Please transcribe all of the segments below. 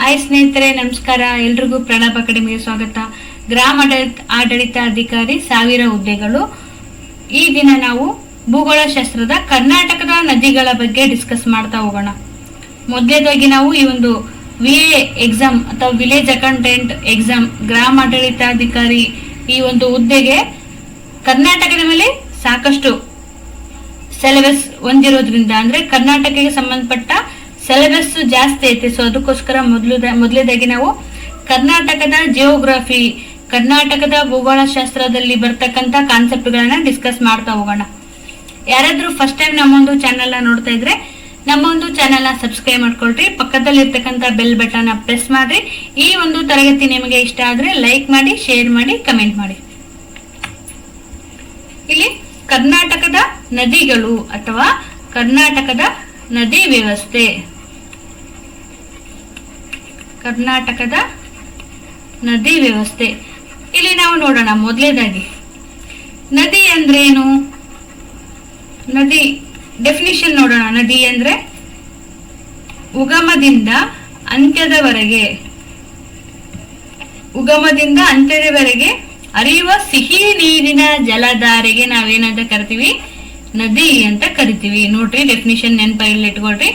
Hi ಸ್ನೇಹಿತರೆ, ನಮಸ್ಕಾರ. ಎಲ್ರಿಗೂ ಪ್ರಣಬ್ ಅಕಾಡೆಮಿಗೆ ಸ್ವಾಗತ. ಗ್ರಾಮ ಆಡಳಿತಾಧಿಕಾರಿ 1000 ಹುದ್ದೆಗಳು. ಈ ದಿನ ನಾವು ಭೂಗೋಳಶಾಸ್ತ್ರದ ಕರ್ನಾಟಕದ ನದಿಗಳ ಬಗ್ಗೆ ಡಿಸ್ಕಸ್ ಮಾಡ್ತಾ ಹೋಗೋಣ. ಮೊದಲನೇದಾಗಿ ನಾವು ಈ ಒಂದು VA ಎಕ್ಸಾಮ್ ಅಥವಾ ವಿಲೇಜ್ ಅಕೌಂಟೆಂಟ್ ಎಕ್ಸಾಮ್, ಗ್ರಾಮ ಆಡಳಿತಾಧಿಕಾರಿ ಈ ಒಂದು ಹುದ್ದೆಗೆ ಕರ್ನಾಟಕದ ಮೇಲೆ ಸಾಕಷ್ಟು ಸಿಲೆಬಸ್ ಹೊಂದಿರೋದ್ರಿಂದ, ಅಂದ್ರೆ ಕರ್ನಾಟಕಕ್ಕೆ ಸಂಬಂಧಪಟ್ಟ ಸಿಲೆಬಸ್ ಜಾಸ್ತಿ ಐತೆ. ಸೊ ಅದಕ್ಕೋಸ್ಕರ ಮೊದಲೇದಾಗಿ ನಾವು ಕರ್ನಾಟಕದ ಜಿಯೋಗ್ರಫಿ, ಕರ್ನಾಟಕದ ಭೂಗೋಳಶಾಸ್ತ್ರದಲ್ಲಿ ಬರ್ತಕ್ಕಂಥ ಕಾನ್ಸೆಪ್ಟ್ಗಳನ್ನ ಡಿಸ್ಕಸ್ ಮಾಡ್ತಾ ಹೋಗೋಣ. ಯಾರಾದ್ರೂ ಫಸ್ಟ್ ಟೈಮ್ ನಮ್ಮೊಂದು ಚಾನೆಲ್ನ ನೋಡ್ತಾ ಇದ್ರೆ ನಮ್ಮ ಒಂದು ಚಾನೆಲ್ನ ಸಬ್ಸ್ಕ್ರೈಬ್ ಮಾಡ್ಕೊಳ್ರಿ, ಪಕ್ಕದಲ್ಲಿ ಇರ್ತಕ್ಕಂಥ ಬೆಲ್ ಬಟನ್ ಪ್ರೆಸ್ ಮಾಡ್ರಿ. ಈ ಒಂದು ತರಗತಿ ನಿಮಗೆ ಇಷ್ಟ ಆದ್ರೆ ಲೈಕ್ ಮಾಡಿ, ಶೇರ್ ಮಾಡಿ, ಕಮೆಂಟ್ ಮಾಡಿ. ಇಲ್ಲಿ ಕರ್ನಾಟಕದ ನದಿಗಳು ಅಥವಾ ಕರ್ನಾಟಕದ ನದಿ ವ್ಯವಸ್ಥೆ, ಕರ್ನಾಟಕದ ನದಿ ವ್ಯವಸ್ಥೆ ಇಲ್ಲಿ ನಾವು ನೋಡೋಣ. ಮೊದಲೇದಾಗಿ ನದಿ ಅಂದ್ರೇನು, ನದಿ ಡೆಫಿನಿಷನ್ ನೋಡೋಣ. ನದಿ ಅಂದ್ರೆ ಉಗಮದಿಂದ ಅಂತ್ಯದವರೆಗೆ ಹರಿಯುವ ಸಿಹಿ ನೀರಿನ ಜಲಧಾರೆಗೆ ನಾವೇನಂತ ಕರಿತೀವಿ? ನದಿ ಅಂತ ಕರಿತೀವಿ. ನೋಡ್ರಿ, ಡೆಫಿನಿಷನ್ ನೆನಪಲ್ಲಿ ಇಟ್ಕೊಳ್ರಿ.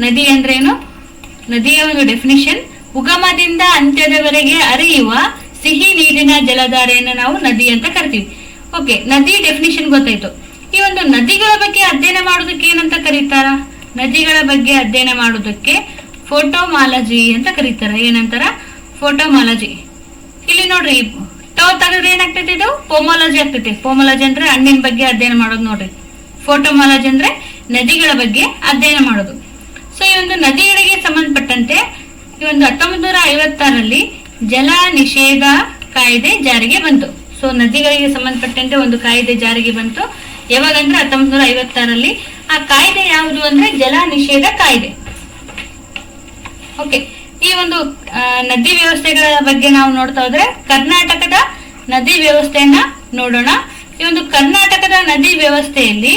ನದಿ ಅಂದ್ರೇನು? ನದಿಯ ಒಂದು ಡೆಫಿನಿಷನ್, ಉಗಮದಿಂದ ಅಂತ್ಯದವರೆಗೆ ಹರಿಯುವ ಸಿಹಿ ನೀರಿನ ಜಲಧಾರೆಯನ್ನು ನಾವು ನದಿ ಅಂತ ಕರಿತೀವಿ. ಓಕೆ, ನದಿ ಡೆಫಿನಿಷನ್ ಗೊತ್ತಾಯ್ತು. ಈ ಒಂದು ನದಿಗಳ ಬಗ್ಗೆ ಅಧ್ಯಯನ ಮಾಡೋದಕ್ಕೆ ಏನಂತ ಕರೀತಾರ? ನದಿಗಳ ಬಗ್ಗೆ ಅಧ್ಯಯನ ಮಾಡೋದಕ್ಕೆ ಫೋಟೋಮಾಲಜಿ ಅಂತ ಕರೀತಾರ. ಏನಂತಾರ? ಫೋಟೋಮಾಲಜಿ. ಇಲ್ಲಿ ನೋಡ್ರಿ, ತೆಗೆದ್ರೆ ಏನಾಗ್ತೈತಿ? ಇದು ಪೋಮಾಲಜಿ ಆಗ್ತೈತಿ. ಪೋಮಾಲಜಿ ಅಂದ್ರೆ ಹಣ್ಣಿನ ಬಗ್ಗೆ ಅಧ್ಯಯನ ಮಾಡೋದು ನೋಡ್ರಿ. ಫೋಟೋಮಾಲಜಿ ಅಂದ್ರೆ ನದಿಗಳ ಬಗ್ಗೆ ಅಧ್ಯಯನ ಮಾಡೋದು. ಸೊ ಈ ಒಂದು ನದಿಗಳಿಗೆ ಸಂಬಂಧಪಟ್ಟಂತೆ ಈ ಒಂದು 1956ರಲ್ಲಿ ಜಲ ನಿಷೇಧ ಕಾಯ್ದೆ ಜಾರಿಗೆ ಬಂತು. ಸೊ ನದಿಗಳಿಗೆ ಸಂಬಂಧಪಟ್ಟಂತೆ ಒಂದು ಕಾಯ್ದೆ ಜಾರಿಗೆ ಬಂತು. ಯಾವಾಗಂದ್ರೆ 1956ರಲ್ಲಿ. ಆ ಕಾಯ್ದೆ ಯಾವುದು ಅಂದ್ರೆ ಜಲ ನಿಷೇಧ ಕಾಯ್ದೆ. ಓಕೆ, ಈ ಒಂದು ನದಿ ವ್ಯವಸ್ಥೆಗಳ ಬಗ್ಗೆ ನಾವು ನೋಡ್ತಾ ಹೋದ್ರೆ ಕರ್ನಾಟಕದ ನದಿ ವ್ಯವಸ್ಥೆಯನ್ನ ನೋಡೋಣ. ಈ ಒಂದು ಕರ್ನಾಟಕದ ನದಿ ವ್ಯವಸ್ಥೆಯಲ್ಲಿ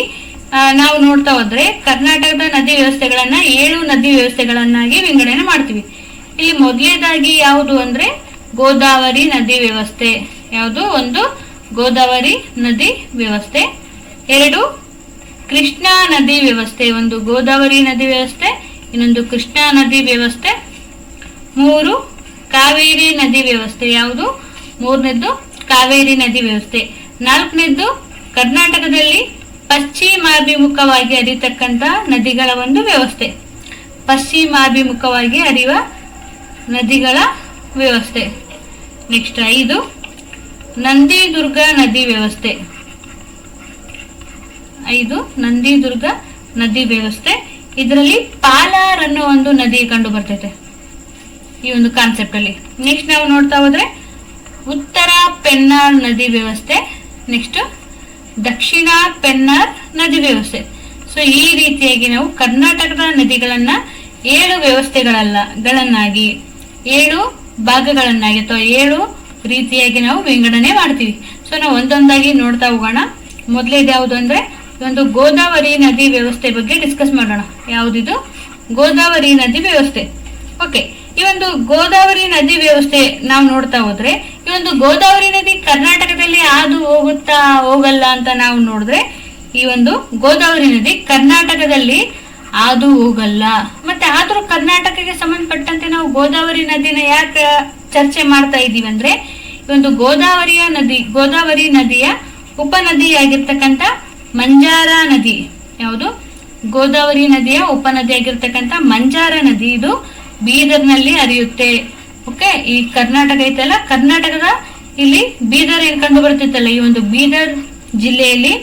ನಾವು ನೋಡ್ತಾ ಹೋದ್ರೆ ಕರ್ನಾಟಕದ ನದಿ ವ್ಯವಸ್ಥೆಗಳನ್ನ 7 ನದಿ ವ್ಯವಸ್ಥೆಗಳನ್ನಾಗಿ ವಿಂಗಡಣೆ ಮಾಡ್ತೀವಿ. ಇಲ್ಲಿ ಮೊದಲನೇದಾಗಿ ಯಾವುದು ಅಂದ್ರೆ ಗೋದಾವರಿ ನದಿ ವ್ಯವಸ್ಥೆ. ಯಾವುದು? ಒಂದು ಗೋದಾವರಿ ನದಿ ವ್ಯವಸ್ಥೆ. 2 ಕೃಷ್ಣಾ ನದಿ ವ್ಯವಸ್ಥೆ. ಒಂದು ಗೋದಾವರಿ ನದಿ ವ್ಯವಸ್ಥೆ, ಇನ್ನೊಂದು ಕೃಷ್ಣಾ ನದಿ ವ್ಯವಸ್ಥೆ. 3 ಕಾವೇರಿ ನದಿ ವ್ಯವಸ್ಥೆ. ಯಾವುದು? 3ನೇದ್ದು ಕಾವೇರಿ ನದಿ ವ್ಯವಸ್ಥೆ. 4ನೇದ್ದು ಕರ್ನಾಟಕದಲ್ಲಿ ಪಶ್ಚಿಮಾಭಿಮುಖವಾಗಿ ಹರಿತಕ್ಕಂತ ನದಿಗಳ ಒಂದು ವ್ಯವಸ್ಥೆ. ಪಶ್ಚಿಮಾಭಿಮುಖವಾಗಿ ಹರಿಯುವ ನದಿಗಳ ವ್ಯವಸ್ಥೆ. ನೆಕ್ಸ್ಟ್ 5 ನಂದಿದುರ್ಗ ನದಿ ವ್ಯವಸ್ಥೆ. 5 ನಂದಿದುರ್ಗ ನದಿ ವ್ಯವಸ್ಥೆ. ಇದರಲ್ಲಿ ಪಾಲಾರ್ ಅನ್ನೋ ಒಂದು ನದಿ ಕಂಡು ಬರ್ತೈತೆ ಈ ಒಂದು ಕಾನ್ಸೆಪ್ಟ್ ಅಲ್ಲಿ. ನೆಕ್ಸ್ಟ್ ನಾವು ನೋಡ್ತಾ ಹೋದ್ರೆ ಉತ್ತರ ಪೆನ್ನಾರ್ ನದಿ ವ್ಯವಸ್ಥೆ. ನೆಕ್ಸ್ಟ್ ದಕ್ಷಿಣ ಪೆನ್ನಾರ್ ನದಿ ವ್ಯವಸ್ಥೆ. ಸೊ ಈ ರೀತಿಯಾಗಿ ನಾವು ಕರ್ನಾಟಕದ ನದಿಗಳನ್ನ 7 ವ್ಯವಸ್ಥೆಗಳನ್ನಾಗಿ 7 ಭಾಗಗಳನ್ನಾಗಿ ಅಥವಾ 7 ರೀತಿಯಾಗಿ ನಾವು ವಿಂಗಡಣೆ ಮಾಡ್ತೀವಿ. ಸೊ ನಾವು ಒಂದೊಂದಾಗಿ ನೋಡ್ತಾ ಹೋಗೋಣ. ಮೊದಲೇದು ಯಾವುದು ಅಂದ್ರೆ ಒಂದು ಗೋದಾವರಿ ನದಿ ವ್ಯವಸ್ಥೆ ಬಗ್ಗೆ ಡಿಸ್ಕಸ್ ಮಾಡೋಣ. ಯಾವುದಿದು? ಗೋದಾವರಿ ನದಿ ವ್ಯವಸ್ಥೆ. ಓಕೆ, ಈ ಒಂದು ಗೋದಾವರಿ ನದಿ ವ್ಯವಸ್ಥೆ ನಾವು ನೋಡ್ತಾ ಹೋದ್ರೆ ಈ ಒಂದು ಗೋದಾವರಿ ನದಿ ಕರ್ನಾಟಕದಲ್ಲಿ ಹಾದು ಹೋಗುತ್ತಾ ಹೋಗಲ್ಲ ಅಂತ ನಾವು ನೋಡಿದ್ರೆ ಈ ಒಂದು ಗೋದಾವರಿ ನದಿ ಕರ್ನಾಟಕದಲ್ಲಿ ಹಾದು ಹೋಗಲ್ಲ. ಮತ್ತೆ ಆದ್ರೂ ಕರ್ನಾಟಕಕ್ಕೆ ಸಂಬಂಧಪಟ್ಟಂತೆ ನಾವು ಗೋದಾವರಿ ನದಿನ ಯಾಕೆ ಚರ್ಚೆ ಮಾಡ್ತಾ ಇದೀವಿ ಅಂದ್ರೆ ಈ ಒಂದು ಗೋದಾವರಿ ನದಿಯ ಉಪನದಿಯಾಗಿರ್ತಕ್ಕಂಥ ಮಂಜಾರ ನದಿ. ಯಾವುದು? ಗೋದಾವರಿ ನದಿಯ ಉಪನದಿಯಾಗಿರ್ತಕ್ಕಂಥ ಮಂಜಾರ ನದಿ ಇದು ಬೀದರ್ನಲ್ಲಿ ಹರಿಯುತ್ತೆ. ಓಕೆ, ಈ ಕರ್ನಾಟಕ ಐತಲ್ಲ, ಕರ್ನಾಟಕದ ಇಲ್ಲಿ ಬೀದರ್ ಏನ್ ಕಂಡು ಬರ್ತಿತ್ತಲ್ಲ, ಈ ಒಂದು ಬೀದರ್ ಜಿಲ್ಲೆಯಲ್ಲಿ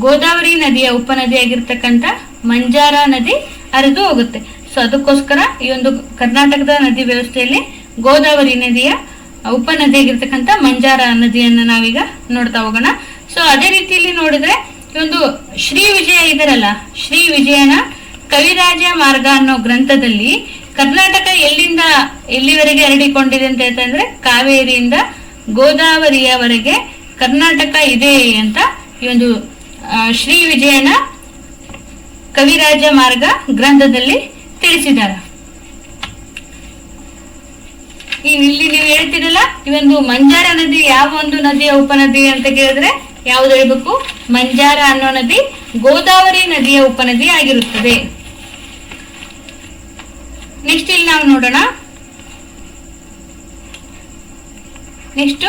ಗೋದಾವರಿ ನದಿಯ ಉಪನದಿಯಾಗಿರ್ತಕ್ಕಂಥ ಮಂಜಾರ ನದಿ ಹರಿದು ಹೋಗುತ್ತೆ. ಸೊ ಅದಕ್ಕೋಸ್ಕರ ಈ ಒಂದು ಕರ್ನಾಟಕದ ನದಿ ವ್ಯವಸ್ಥೆಯಲ್ಲಿ ಗೋದಾವರಿ ನದಿಯ ಉಪನದಿಯಾಗಿರ್ತಕ್ಕಂಥ ಮಂಜಾರ ನದಿಯನ್ನ ನಾವೀಗ ನೋಡ್ತಾ ಹೋಗೋಣ. ಸೊ ಅದೇ ರೀತಿಯಲ್ಲಿ ನೋಡಿದ್ರೆ ಈ ಒಂದು ಶ್ರೀ ವಿಜಯ ಇದರಲ್ಲ, ಶ್ರೀ ವಿಜಯನ ಕವಿರಾಜ ಮಾರ್ಗ ಅನ್ನೋ ಗ್ರಂಥದಲ್ಲಿ ಕರ್ನಾಟಕ ಎಲ್ಲಿಂದ ಎಲ್ಲಿವರೆಗೆ ಹರಡಿಕೊಂಡಿದೆ ಅಂತ ಹೇಳ್ತಂದ್ರೆ ಕಾವೇರಿಯಿಂದ ಗೋದಾವರಿಯವರೆಗೆ ಕರ್ನಾಟಕ ಇದೆ ಅಂತ ಈ ಒಂದು ಶ್ರೀ ವಿಜಯನ ಕವಿರಾಜ ಮಾರ್ಗ ಗ್ರಂಥದಲ್ಲಿ ತಿಳಿಸಿದ್ದಾರೆ. ಇಲ್ಲಿ ನೀವು ಹೇಳ್ತೀರಲ್ಲ, ಈ ಒಂದು ಮಂಜಾರ ನದಿ ಯಾವ ಒಂದು ನದಿಯ ಉಪನದಿ ಅಂತ ಕೇಳಿದ್ರೆ ಯಾವ್ದು ಹೇಳ್ಬೇಕು? ಮಂಜಾರ ಅನ್ನೋ ನದಿ ಗೋದಾವರಿ ನದಿಯ ಉಪನದಿ ಆಗಿರುತ್ತದೆ. ನೆಕ್ಸ್ಟ್ ಇಲ್ಲಿ ನಾವು ನೋಡೋಣ. ನೆಕ್ಸ್ಟ್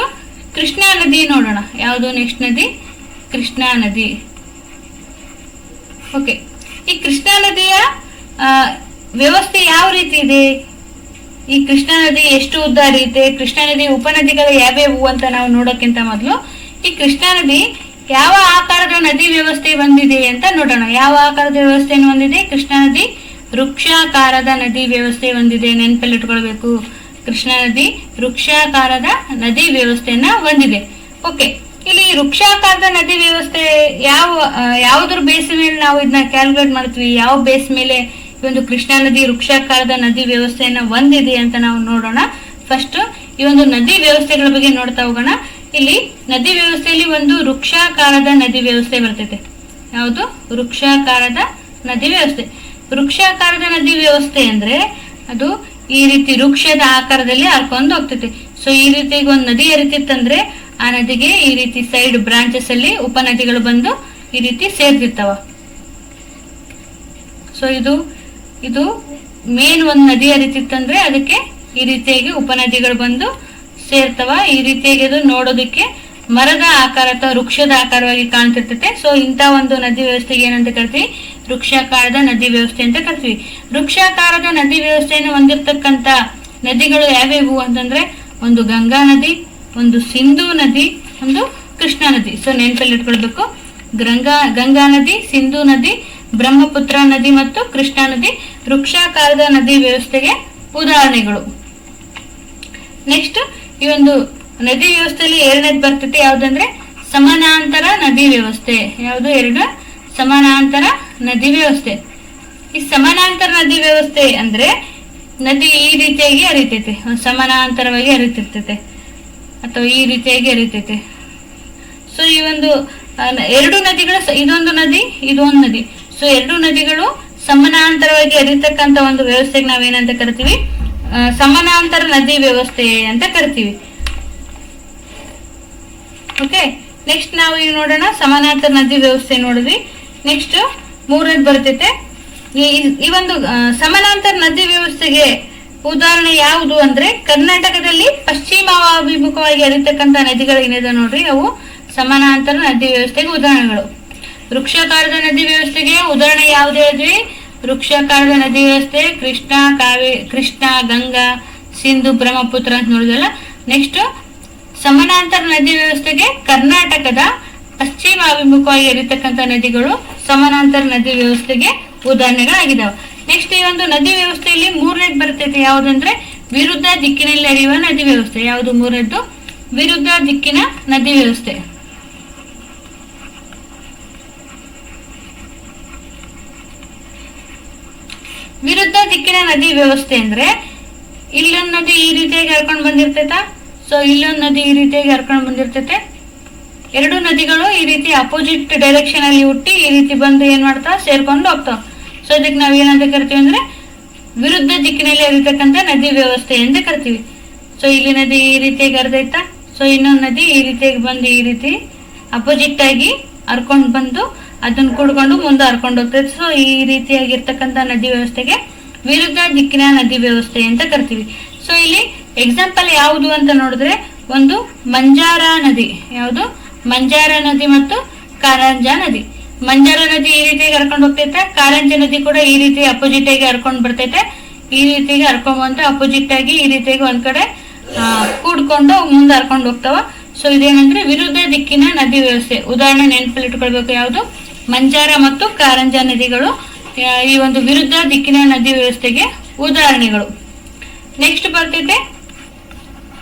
ಕೃಷ್ಣಾ ನದಿ ನೋಡೋಣ. ಯಾವುದು ನೆಕ್ಸ್ಟ್ ನದಿ? ಕೃಷ್ಣಾ ನದಿ. ಓಕೆ, ಈ ಕೃಷ್ಣಾ ನದಿಯ ವ್ಯವಸ್ಥೆ ಯಾವ ರೀತಿ ಇದೆ? ಈ ಕೃಷ್ಣಾ ನದಿ ಎಷ್ಟು ಉದ್ದ ಹರಿಯುತ್ತೆ? ಕೃಷ್ಣಾ ನದಿ ಉಪನದಿಗಳು ಯಾವ್ಯಾವು ಅಂತ ನಾವು ನೋಡೋಕ್ಕಿಂತ ಮೊದಲು ಈ ಕೃಷ್ಣಾ ನದಿ ಯಾವ ಆಕಾರದ ನದಿ ವ್ಯವಸ್ಥೆ ಹೊಂದಿದೆ ಅಂತ ನೋಡೋಣ. ಯಾವ ಆಕಾರದ ವ್ಯವಸ್ಥೆಯನ್ನು ಹೊಂದಿದೆ? ಕೃಷ್ಣಾ ನದಿ ವೃಕ್ಷಾಕಾರದ ನದಿ ವ್ಯವಸ್ಥೆ ಹೊಂದಿದೆ. ನೆನಪಲ್ಲಿಟ್ಕೊಳ್ಬೇಕು, ಕೃಷ್ಣಾ ನದಿ ವೃಕ್ಷಾಕಾರದ ನದಿ ವ್ಯವಸ್ಥೆಯನ್ನ ಹೊಂದಿದೆ. ಓಕೆ, ಇಲ್ಲಿ ವೃಕ್ಷಾಕಾರದ ನದಿ ವ್ಯವಸ್ಥೆ ಯಾವುದ್ರ ಬೇಸ್ ಮೇಲೆ ನಾವು ಇದನ್ನ ಕ್ಯಾಲ್ಕುಲೇಟ್ ಮಾಡ್ತೀವಿ? ಯಾವ ಬೇಸ್ ಮೇಲೆ ಈ ಒಂದು ಕೃಷ್ಣಾ ನದಿ ವೃಕ್ಷಾಕಾರದ ನದಿ ವ್ಯವಸ್ಥೆಯನ್ನ ಹೊಂದಿದೆ ಅಂತ ನಾವು ನೋಡೋಣ. ಫಸ್ಟ್ ಈ ಒಂದು ನದಿ ವ್ಯವಸ್ಥೆಗಳ ಬಗ್ಗೆ ನೋಡ್ತಾ ಹೋಗೋಣ. ಇಲ್ಲಿ ನದಿ ವ್ಯವಸ್ಥೆಯಲ್ಲಿ ಒಂದು ವೃಕ್ಷಾಕಾರದ ನದಿ ವ್ಯವಸ್ಥೆ ಬರ್ತೈತೆ. ಯಾವುದು? ವೃಕ್ಷಾಕಾರದ ನದಿ ವ್ಯವಸ್ಥೆ. ವೃಕ್ಷಾಕಾರದ ನದಿ ವ್ಯವಸ್ಥೆ ಅಂದ್ರೆ ಅದು ಈ ರೀತಿ ವೃಕ್ಷದ ಆಕಾರದಲ್ಲಿ ಹರ್ಕೊಂಡು ಹೋಗ್ತೈತೆ. ಸೊ ಈ ರೀತಿಯಾಗಿ ಒಂದು ನದಿ ಹರಿತಿತ್ತಂದ್ರೆ ಆ ನದಿಗೆ ಈ ರೀತಿ ಸೈಡ್ ಬ್ರಾಂಚಸ್ ಅಲ್ಲಿ ಉಪನದಿಗಳು ಬಂದು ಈ ರೀತಿ ಸೇರ್ತಿರ್ತಾವ. ಸೊ ಇದು ಮೇನ್ ಒಂದು ನದಿ ಹರಿತಿತ್ತಂದ್ರೆ ಅದಕ್ಕೆ ಈ ರೀತಿಯಾಗಿ ಉಪನದಿಗಳು ಬಂದು ಸೇರ್ತಾವ. ಈ ರೀತಿಯಾಗಿ ಅದು ನೋಡೋದಕ್ಕೆ ಮರದ ಆಕಾರ ಅಥವಾ ವೃಕ್ಷದ ಆಕಾರವಾಗಿ ಕಾಣ್ತಿರ್ತೈತೆ. ಸೊ ಇಂಥ ಒಂದು ನದಿ ವ್ಯವಸ್ಥೆಗೆ ಏನಂತ ಕರಿತೀವಿ? ವೃಕ್ಷಾಕಾರದ ನದಿ ವ್ಯವಸ್ಥೆ ಅಂತ ಕರಿತೀವಿ. ವೃಕ್ಷಾಕಾರದ ನದಿ ವ್ಯವಸ್ಥೆಯನ್ನು ಹೊಂದಿರತಕ್ಕಂತ ನದಿಗಳು ಯಾವ್ಯಾವು ಅಂತಂದ್ರೆ ಒಂದು ಗಂಗಾ ನದಿ, ಒಂದು ಸಿಂಧೂ ನದಿ, ಒಂದು ಕೃಷ್ಣಾ ನದಿ. ಸೊ ನೆನಪಲ್ಲಿ ಇಟ್ಕೊಳ್ಬೇಕು, ಗಂಗಾ ನದಿ, ಸಿಂಧೂ ನದಿ, ಬ್ರಹ್ಮಪುತ್ರ ನದಿ ಮತ್ತು ಕೃಷ್ಣಾ ನದಿ ವೃಕ್ಷಾಕಾರದ ನದಿ ವ್ಯವಸ್ಥೆಗೆ ಉದಾಹರಣೆಗಳು. ನೆಕ್ಸ್ಟ್ ಈ ಒಂದು ನದಿ ವ್ಯವಸ್ಥೆಯಲ್ಲಿ ಎರಡನೇದು ಬರ್ತೈತೆ ಯಾವ್ದಂದ್ರೆ ಸಮಾನಾಂತರ ನದಿ ವ್ಯವಸ್ಥೆ. ಯಾವುದು? ಎರಡು ಸಮಾನಾಂತರ ನದಿ ವ್ಯವಸ್ಥೆ. ಈ ಸಮಾನಾಂತರ ನದಿ ವ್ಯವಸ್ಥೆ ಅಂದ್ರೆ ನದಿ ಈ ರೀತಿಯಾಗಿ ಹರಿತೈತೆ, ಸಮಾನಾಂತರವಾಗಿ ಹರಿತಿರ್ತೈತೆ ಅಥವಾ ಈ ರೀತಿಯಾಗಿ ಹರಿತೈತೆ. ಸೊ ಈ ಒಂದು ಎರಡು ನದಿಗಳು, ಇದೊಂದು ನದಿ, ಇದೊಂದು ನದಿ. ಸೊ ಎರಡು ನದಿಗಳು ಸಮಾನಾಂತರವಾಗಿ ಹರಿತಕ್ಕಂತ ಒಂದು ವ್ಯವಸ್ಥೆಗೆ ನಾವೇನಂತ ಕರಿತೀವಿ? ಸಮಾನಾಂತರ ನದಿ ವ್ಯವಸ್ಥೆ ಅಂತ ಕರಿತೀವಿ. ಓಕೆ, ನೆಕ್ಸ್ಟ್ ನಾವು ಈಗ ನೋಡೋಣ ಸಮಾನಾಂತರ ನದಿ ವ್ಯವಸ್ಥೆ ನೋಡಿದ್ವಿ. ನೆಕ್ಸ್ಟ್ ಮೂರನೇದು ಬರ್ತೈತೆ. ಈ ಒಂದು ಸಮಾನಾಂತರ ನದಿ ವ್ಯವಸ್ಥೆಗೆ ಉದಾಹರಣೆ ಯಾವುದು ಅಂದ್ರೆ ಕರ್ನಾಟಕದಲ್ಲಿ ಪಶ್ಚಿಮಾಭಿಮುಖವಾಗಿ ಹರಿತಕ್ಕಂತ ನದಿಗಳು ಏನಿದೆ ನೋಡ್ರಿ, ಅವು ಸಮಾನಾಂತರ ನದಿ ವ್ಯವಸ್ಥೆಗೆ ಉದಾಹರಣೆಗಳು. ವೃಕ್ಷಾಕಾರದ ನದಿ ವ್ಯವಸ್ಥೆಗೆ ಉದಾಹರಣೆ ಯಾವ್ದು ಹೇಳಿದ್ವಿ? ವೃಕ್ಷಾಕಾರದ ನದಿ ವ್ಯವಸ್ಥೆ ಕೃಷ್ಣ, ಗಂಗಾ, ಸಿಂಧು, ಬ್ರಹ್ಮಪುತ್ರ ಅಂತ ನೋಡಿದಲ್ಲ. ನೆಕ್ಸ್ಟ್ ಸಮಾನಾಂತರ ನದಿ ವ್ಯವಸ್ಥೆಗೆ ಕರ್ನಾಟಕದ ಪಶ್ಚಿಮಾಭಿಮುಖವಾಗಿ ಹರಿತಕ್ಕಂತ ನದಿಗಳು ಸಮಾನಾಂತರ ನದಿ ವ್ಯವಸ್ಥೆಗೆ ಉದಾಹರಣೆಗಳಾಗಿದ್ದಾವೆ. ನೆಕ್ಸ್ಟ್ ಈ ಒಂದು ನದಿ ವ್ಯವಸ್ಥೆಯಲ್ಲಿ ಮೂರನೇದು ಬರ್ತೈತೆ ಯಾವುದಂದ್ರೆ ವಿರುದ್ಧ ದಿಕ್ಕಿನಲ್ಲಿ ಹರಿಯುವ ನದಿ ವ್ಯವಸ್ಥೆ. ಯಾವುದು ಮೂರನೇದ್ದು? ವಿರುದ್ಧ ದಿಕ್ಕಿನ ನದಿ ವ್ಯವಸ್ಥೆ. ವಿರುದ್ಧ ದಿಕ್ಕಿನ ನದಿ ವ್ಯವಸ್ಥೆ ಅಂದ್ರೆ ಇಲ್ಲೊಂದು ನದಿ ಈ ರೀತಿಯಾಗಿ ಹರ್ಕೊಂಡು ಬಂದಿರ್ತೈತಾ. ಸೊ ಇಲ್ಲೊಂದು ನದಿ ಈ ರೀತಿಯಾಗಿ ಹರ್ಕೊಂಡು ಬಂದಿರ್ತೈತೆ. ಎರಡು ನದಿಗಳು ಈ ರೀತಿ ಅಪೋಸಿಟ್ ಡೈರೆಕ್ಷನ್ ಅಲ್ಲಿ ಹುಟ್ಟಿ ಈ ರೀತಿ ಬಂದು ಏನ್ ಮಾಡ್ತಾವ? ಸೇರ್ಕೊಂಡು ಹೋಗ್ತಾವ. ಸೊ ಇದಕ್ಕೆ ನಾವ್ ಏನಂತ ಕರಿತೀವಿ ಅಂದ್ರೆ ವಿರುದ್ಧ ದಿಕ್ಕಿನಲ್ಲಿ ಹರಿತಕ್ಕಂತ ನದಿ ವ್ಯವಸ್ಥೆ ಅಂತ ಕರಿತೀವಿ. ಸೊ ಇಲ್ಲಿ ನದಿ ಈ ರೀತಿಯಾಗಿ ಹರಿದೈತಾ. ಸೊ ಇನ್ನೊಂದು ನದಿ ಈ ರೀತಿಯಾಗಿ ಬಂದು ಈ ರೀತಿ ಅಪೋಸಿಟ್ ಆಗಿ ಹರ್ಕೊಂಡು ಬಂದು ಅದನ್ನ ಕೂಡ್ಕೊಂಡು ಮುಂದೆ ಹರ್ಕೊಂಡು ಹೋಗ್ತೈತೆ. ಸೊ ಈ ರೀತಿಯಾಗಿರ್ತಕ್ಕಂಥ ನದಿ ವ್ಯವಸ್ಥೆಗೆ ವಿರುದ್ಧ ದಿಕ್ಕಿನ ನದಿ ವ್ಯವಸ್ಥೆ ಅಂತ ಕರಿತೀವಿ. ಸೊ ಇಲ್ಲಿ ಎಕ್ಸಾಂಪಲ್ ಯಾವುದು ಅಂತ ನೋಡಿದ್ರೆ ಒಂದು ಮಂಜಾರ ನದಿ. ಯಾವುದು? ಮಂಜಾರ ನದಿ ಮತ್ತು ಕಾರಂಜಾ ನದಿ. ಮಂಜಾರ ನದಿ ಈ ರೀತಿಯಾಗಿ ಹರ್ಕೊಂಡು ಹೋಗ್ತೈತೆ, ಕಾರಂಜಾ ನದಿ ಕೂಡ ಈ ರೀತಿ ಅಪೋಸಿಟ್ ಆಗಿ ಹರ್ಕೊಂಡು ಬರ್ತೈತೆ. ಈ ರೀತಿಯಾಗಿ ಹರ್ಕೊಂಡ್ ಬಂದು ಅಪೋಸಿಟ್ ಆಗಿ ಈ ರೀತಿಯಾಗಿ ಒಂದ್ ಕಡೆ ಕೂಡ್ಕೊಂಡು ಮುಂದೆ ಹರ್ಕೊಂಡು ಹೋಗ್ತಾವ. ಸೊ ಇದೇನಂದ್ರೆ ವಿರುದ್ಧ ದಿಕ್ಕಿನ ನದಿ ವ್ಯವಸ್ಥೆ. ಉದಾಹರಣೆ ನೆನಪಲ್ಲಿ ಇಟ್ಕೊಳ್ಬೇಕು, ಯಾವುದು? ಮಂಜಾರ ಮತ್ತು ಕಾರಂಜಾ ನದಿಗಳು ಈ ಒಂದು ವಿರುದ್ಧ ದಿಕ್ಕಿನ ನದಿ ವ್ಯವಸ್ಥೆಗೆ ಉದಾಹರಣೆಗಳು. ನೆಕ್ಸ್ಟ್ ಬರ್ತೈತೆ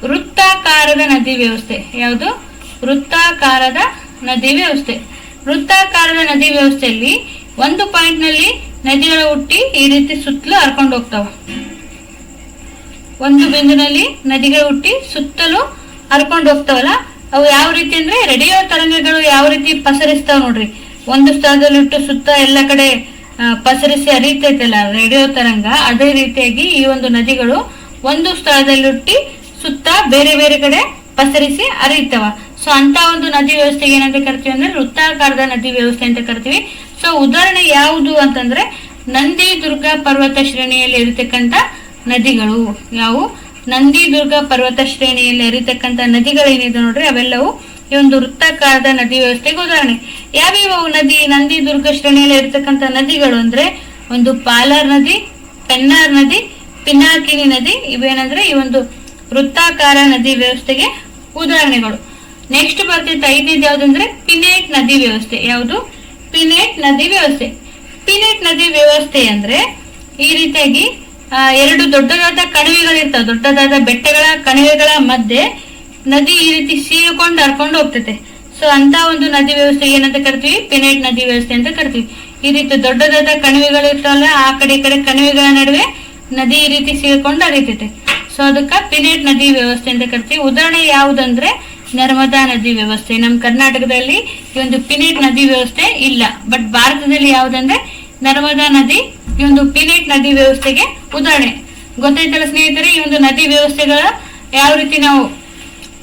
ವೃತ್ತಾಕಾರದ ನದಿ ವ್ಯವಸ್ಥೆ. ಯಾವುದು? ವೃತ್ತಾಕಾರದ ನದಿ ವ್ಯವಸ್ಥೆ. ವೃತ್ತಾಕಾರದ ನದಿ ವ್ಯವಸ್ಥೆಯಲ್ಲಿ ಒಂದು ಪಾಯಿಂಟ್ ನಲ್ಲಿ ನದಿಗಳು ಹುಟ್ಟಿ ಈ ರೀತಿ ಸುತ್ತಲೂ ಹರ್ಕೊಂಡು ಹೋಗ್ತಾವ. ಒಂದು ಬಿಂದುನಲ್ಲಿ ನದಿಗಳು ಹುಟ್ಟಿ ಸುತ್ತಲೂ ಹರ್ಕೊಂಡು ಹೋಗ್ತಾವಲ್ಲ, ಅವು ಯಾವ ರೀತಿ ಅಂದ್ರೆ ರೇಡಿಯೋ ತರಂಗಗಳು ಯಾವ ರೀತಿ ಪಸರಿಸ್ತಾವ ನೋಡ್ರಿ. ಒಂದು ಸ್ಥಳದಲ್ಲಿಟ್ಟು ಸುತ್ತ ಎಲ್ಲ ಕಡೆ ಪಸರಿಸಿ ಹರಿತೈತಲ್ಲ ರೇಡಿಯೋ ತರಂಗ, ಅದೇ ರೀತಿಯಾಗಿ ಈ ಒಂದು ನದಿಗಳು ಒಂದು ಸ್ಥಳದಲ್ಲಿ ಹುಟ್ಟಿ ಸುತ್ತ ಬೇರೆ ಬೇರೆ ಕಡೆ ಪಸರಿಸಿ ಹರಿಯುತ್ತವ. ಸೊ ಅಂತ ಒಂದು ನದಿ ವ್ಯವಸ್ಥೆಗೆ ಏನಂತ ಕರಿತೀವಿ ಅಂದ್ರೆ ವೃತ್ತಾಕಾರದ ನದಿ ವ್ಯವಸ್ಥೆ ಅಂತ ಕರಿತೀವಿ. ಸೊ ಉದಾಹರಣೆ ಯಾವುದು ಅಂತಂದ್ರೆ ನಂದಿ ದುರ್ಗ ಪರ್ವತ ಶ್ರೇಣಿಯಲ್ಲಿ ಇರತಕ್ಕಂತ ನದಿಗಳು ಯಾವುವು? ನಂದಿ ದುರ್ಗ ಪರ್ವತ ಶ್ರೇಣಿಯಲ್ಲಿ ಹರಿತಕ್ಕಂತ ನದಿಗಳೇನಿದೆ ನೋಡ್ರಿ, ಅವೆಲ್ಲವೂ ಈ ಒಂದು ವೃತ್ತಾಕಾರದ ನದಿ ವ್ಯವಸ್ಥೆಗೆ ಉದಾಹರಣೆ. ಯಾವ್ಯಾವ ನದಿ ನಂದಿ ದುರ್ಗ ಶ್ರೇಣಿಯಲ್ಲಿ ಇರತಕ್ಕಂತ ನದಿಗಳು ಅಂದ್ರೆ ಒಂದು ಪಾಲಾರ್ ನದಿ, ಪೆನ್ನಾರ್ ನದಿ, ಪಿನಾಕಿನಿ ನದಿ. ಇವೇನಂದ್ರೆ ಈ ಒಂದು ವೃತ್ತಾಕಾರ ನದಿ ವ್ಯವಸ್ಥೆಗೆ ಉದಾಹರಣೆಗಳು. ನೆಕ್ಸ್ಟ್ ಬರ್ತೈತೆ ಐದನೇದು ಯಾವ್ದಂದ್ರೆ ಪಿನೇಟ್ ನದಿ ವ್ಯವಸ್ಥೆ. ಯಾವುದು? ಪಿನೇಟ್ ನದಿ ವ್ಯವಸ್ಥೆ. ಪಿನೇಟ್ ನದಿ ವ್ಯವಸ್ಥೆ ಅಂದ್ರೆ ಈ ರೀತಿಯಾಗಿ ಎರಡು ದೊಡ್ಡದಾದ ಕಣಿವೆಗಳಿರ್ತಾವ, ದೊಡ್ಡದಾದ ಬೆಟ್ಟಗಳ ಕಣಿವೆಗಳ ಮಧ್ಯೆ ನದಿ ಈ ರೀತಿ ಸೀಳ್ಕೊಂಡು ಹರ್ಕೊಂಡು ಹೋಗ್ತೈತೆ. ಸೊ ಅಂತ ಒಂದು ನದಿ ವ್ಯವಸ್ಥೆ ಏನಂತ ಕರಿತೀವಿ? ಪಿನೇಟ್ ನದಿ ವ್ಯವಸ್ಥೆ ಅಂತ ಕರಿತೀವಿ. ಈ ರೀತಿ ದೊಡ್ಡದಾದ ಕಣಿವೆಗಳಿರ್ತಾವಲ್ಲ, ಆ ಕಡೆ ಈ ಕಡೆ ಕಣಿವೆಗಳ ನಡುವೆ ನದಿ ಈ ರೀತಿ ಸೀಳ್ಕೊಂಡು ಹರಿತೈತೆ. ಸೊ ಅದಕ್ಕ ಪಿನೇಟ್ ನದಿ ವ್ಯವಸ್ಥೆ ಅಂತ ಕರಿತೀವಿ. ಉದಾಹರಣೆ ಯಾವುದಂದ್ರೆ ನರ್ಮದಾ ನದಿ ವ್ಯವಸ್ಥೆ. ನಮ್ಮ ಕರ್ನಾಟಕದಲ್ಲಿ ಈ ಒಂದು ಪಿನೇಟ್ ನದಿ ವ್ಯವಸ್ಥೆ ಇಲ್ಲ, ಬಟ್ ಭಾರತದಲ್ಲಿ ಯಾವುದಂದ್ರೆ ನರ್ಮದಾ ನದಿ ಈ ಒಂದು ಪಿನೇಟ್ ನದಿ ವ್ಯವಸ್ಥೆಗೆ ಉದಾಹರಣೆ. ಗೊತ್ತೈತಲ್ಲ ಸ್ನೇಹಿತರೆ, ಈ ಒಂದು ನದಿ ವ್ಯವಸ್ಥೆಗಳ ಯಾವ ರೀತಿ ನಾವು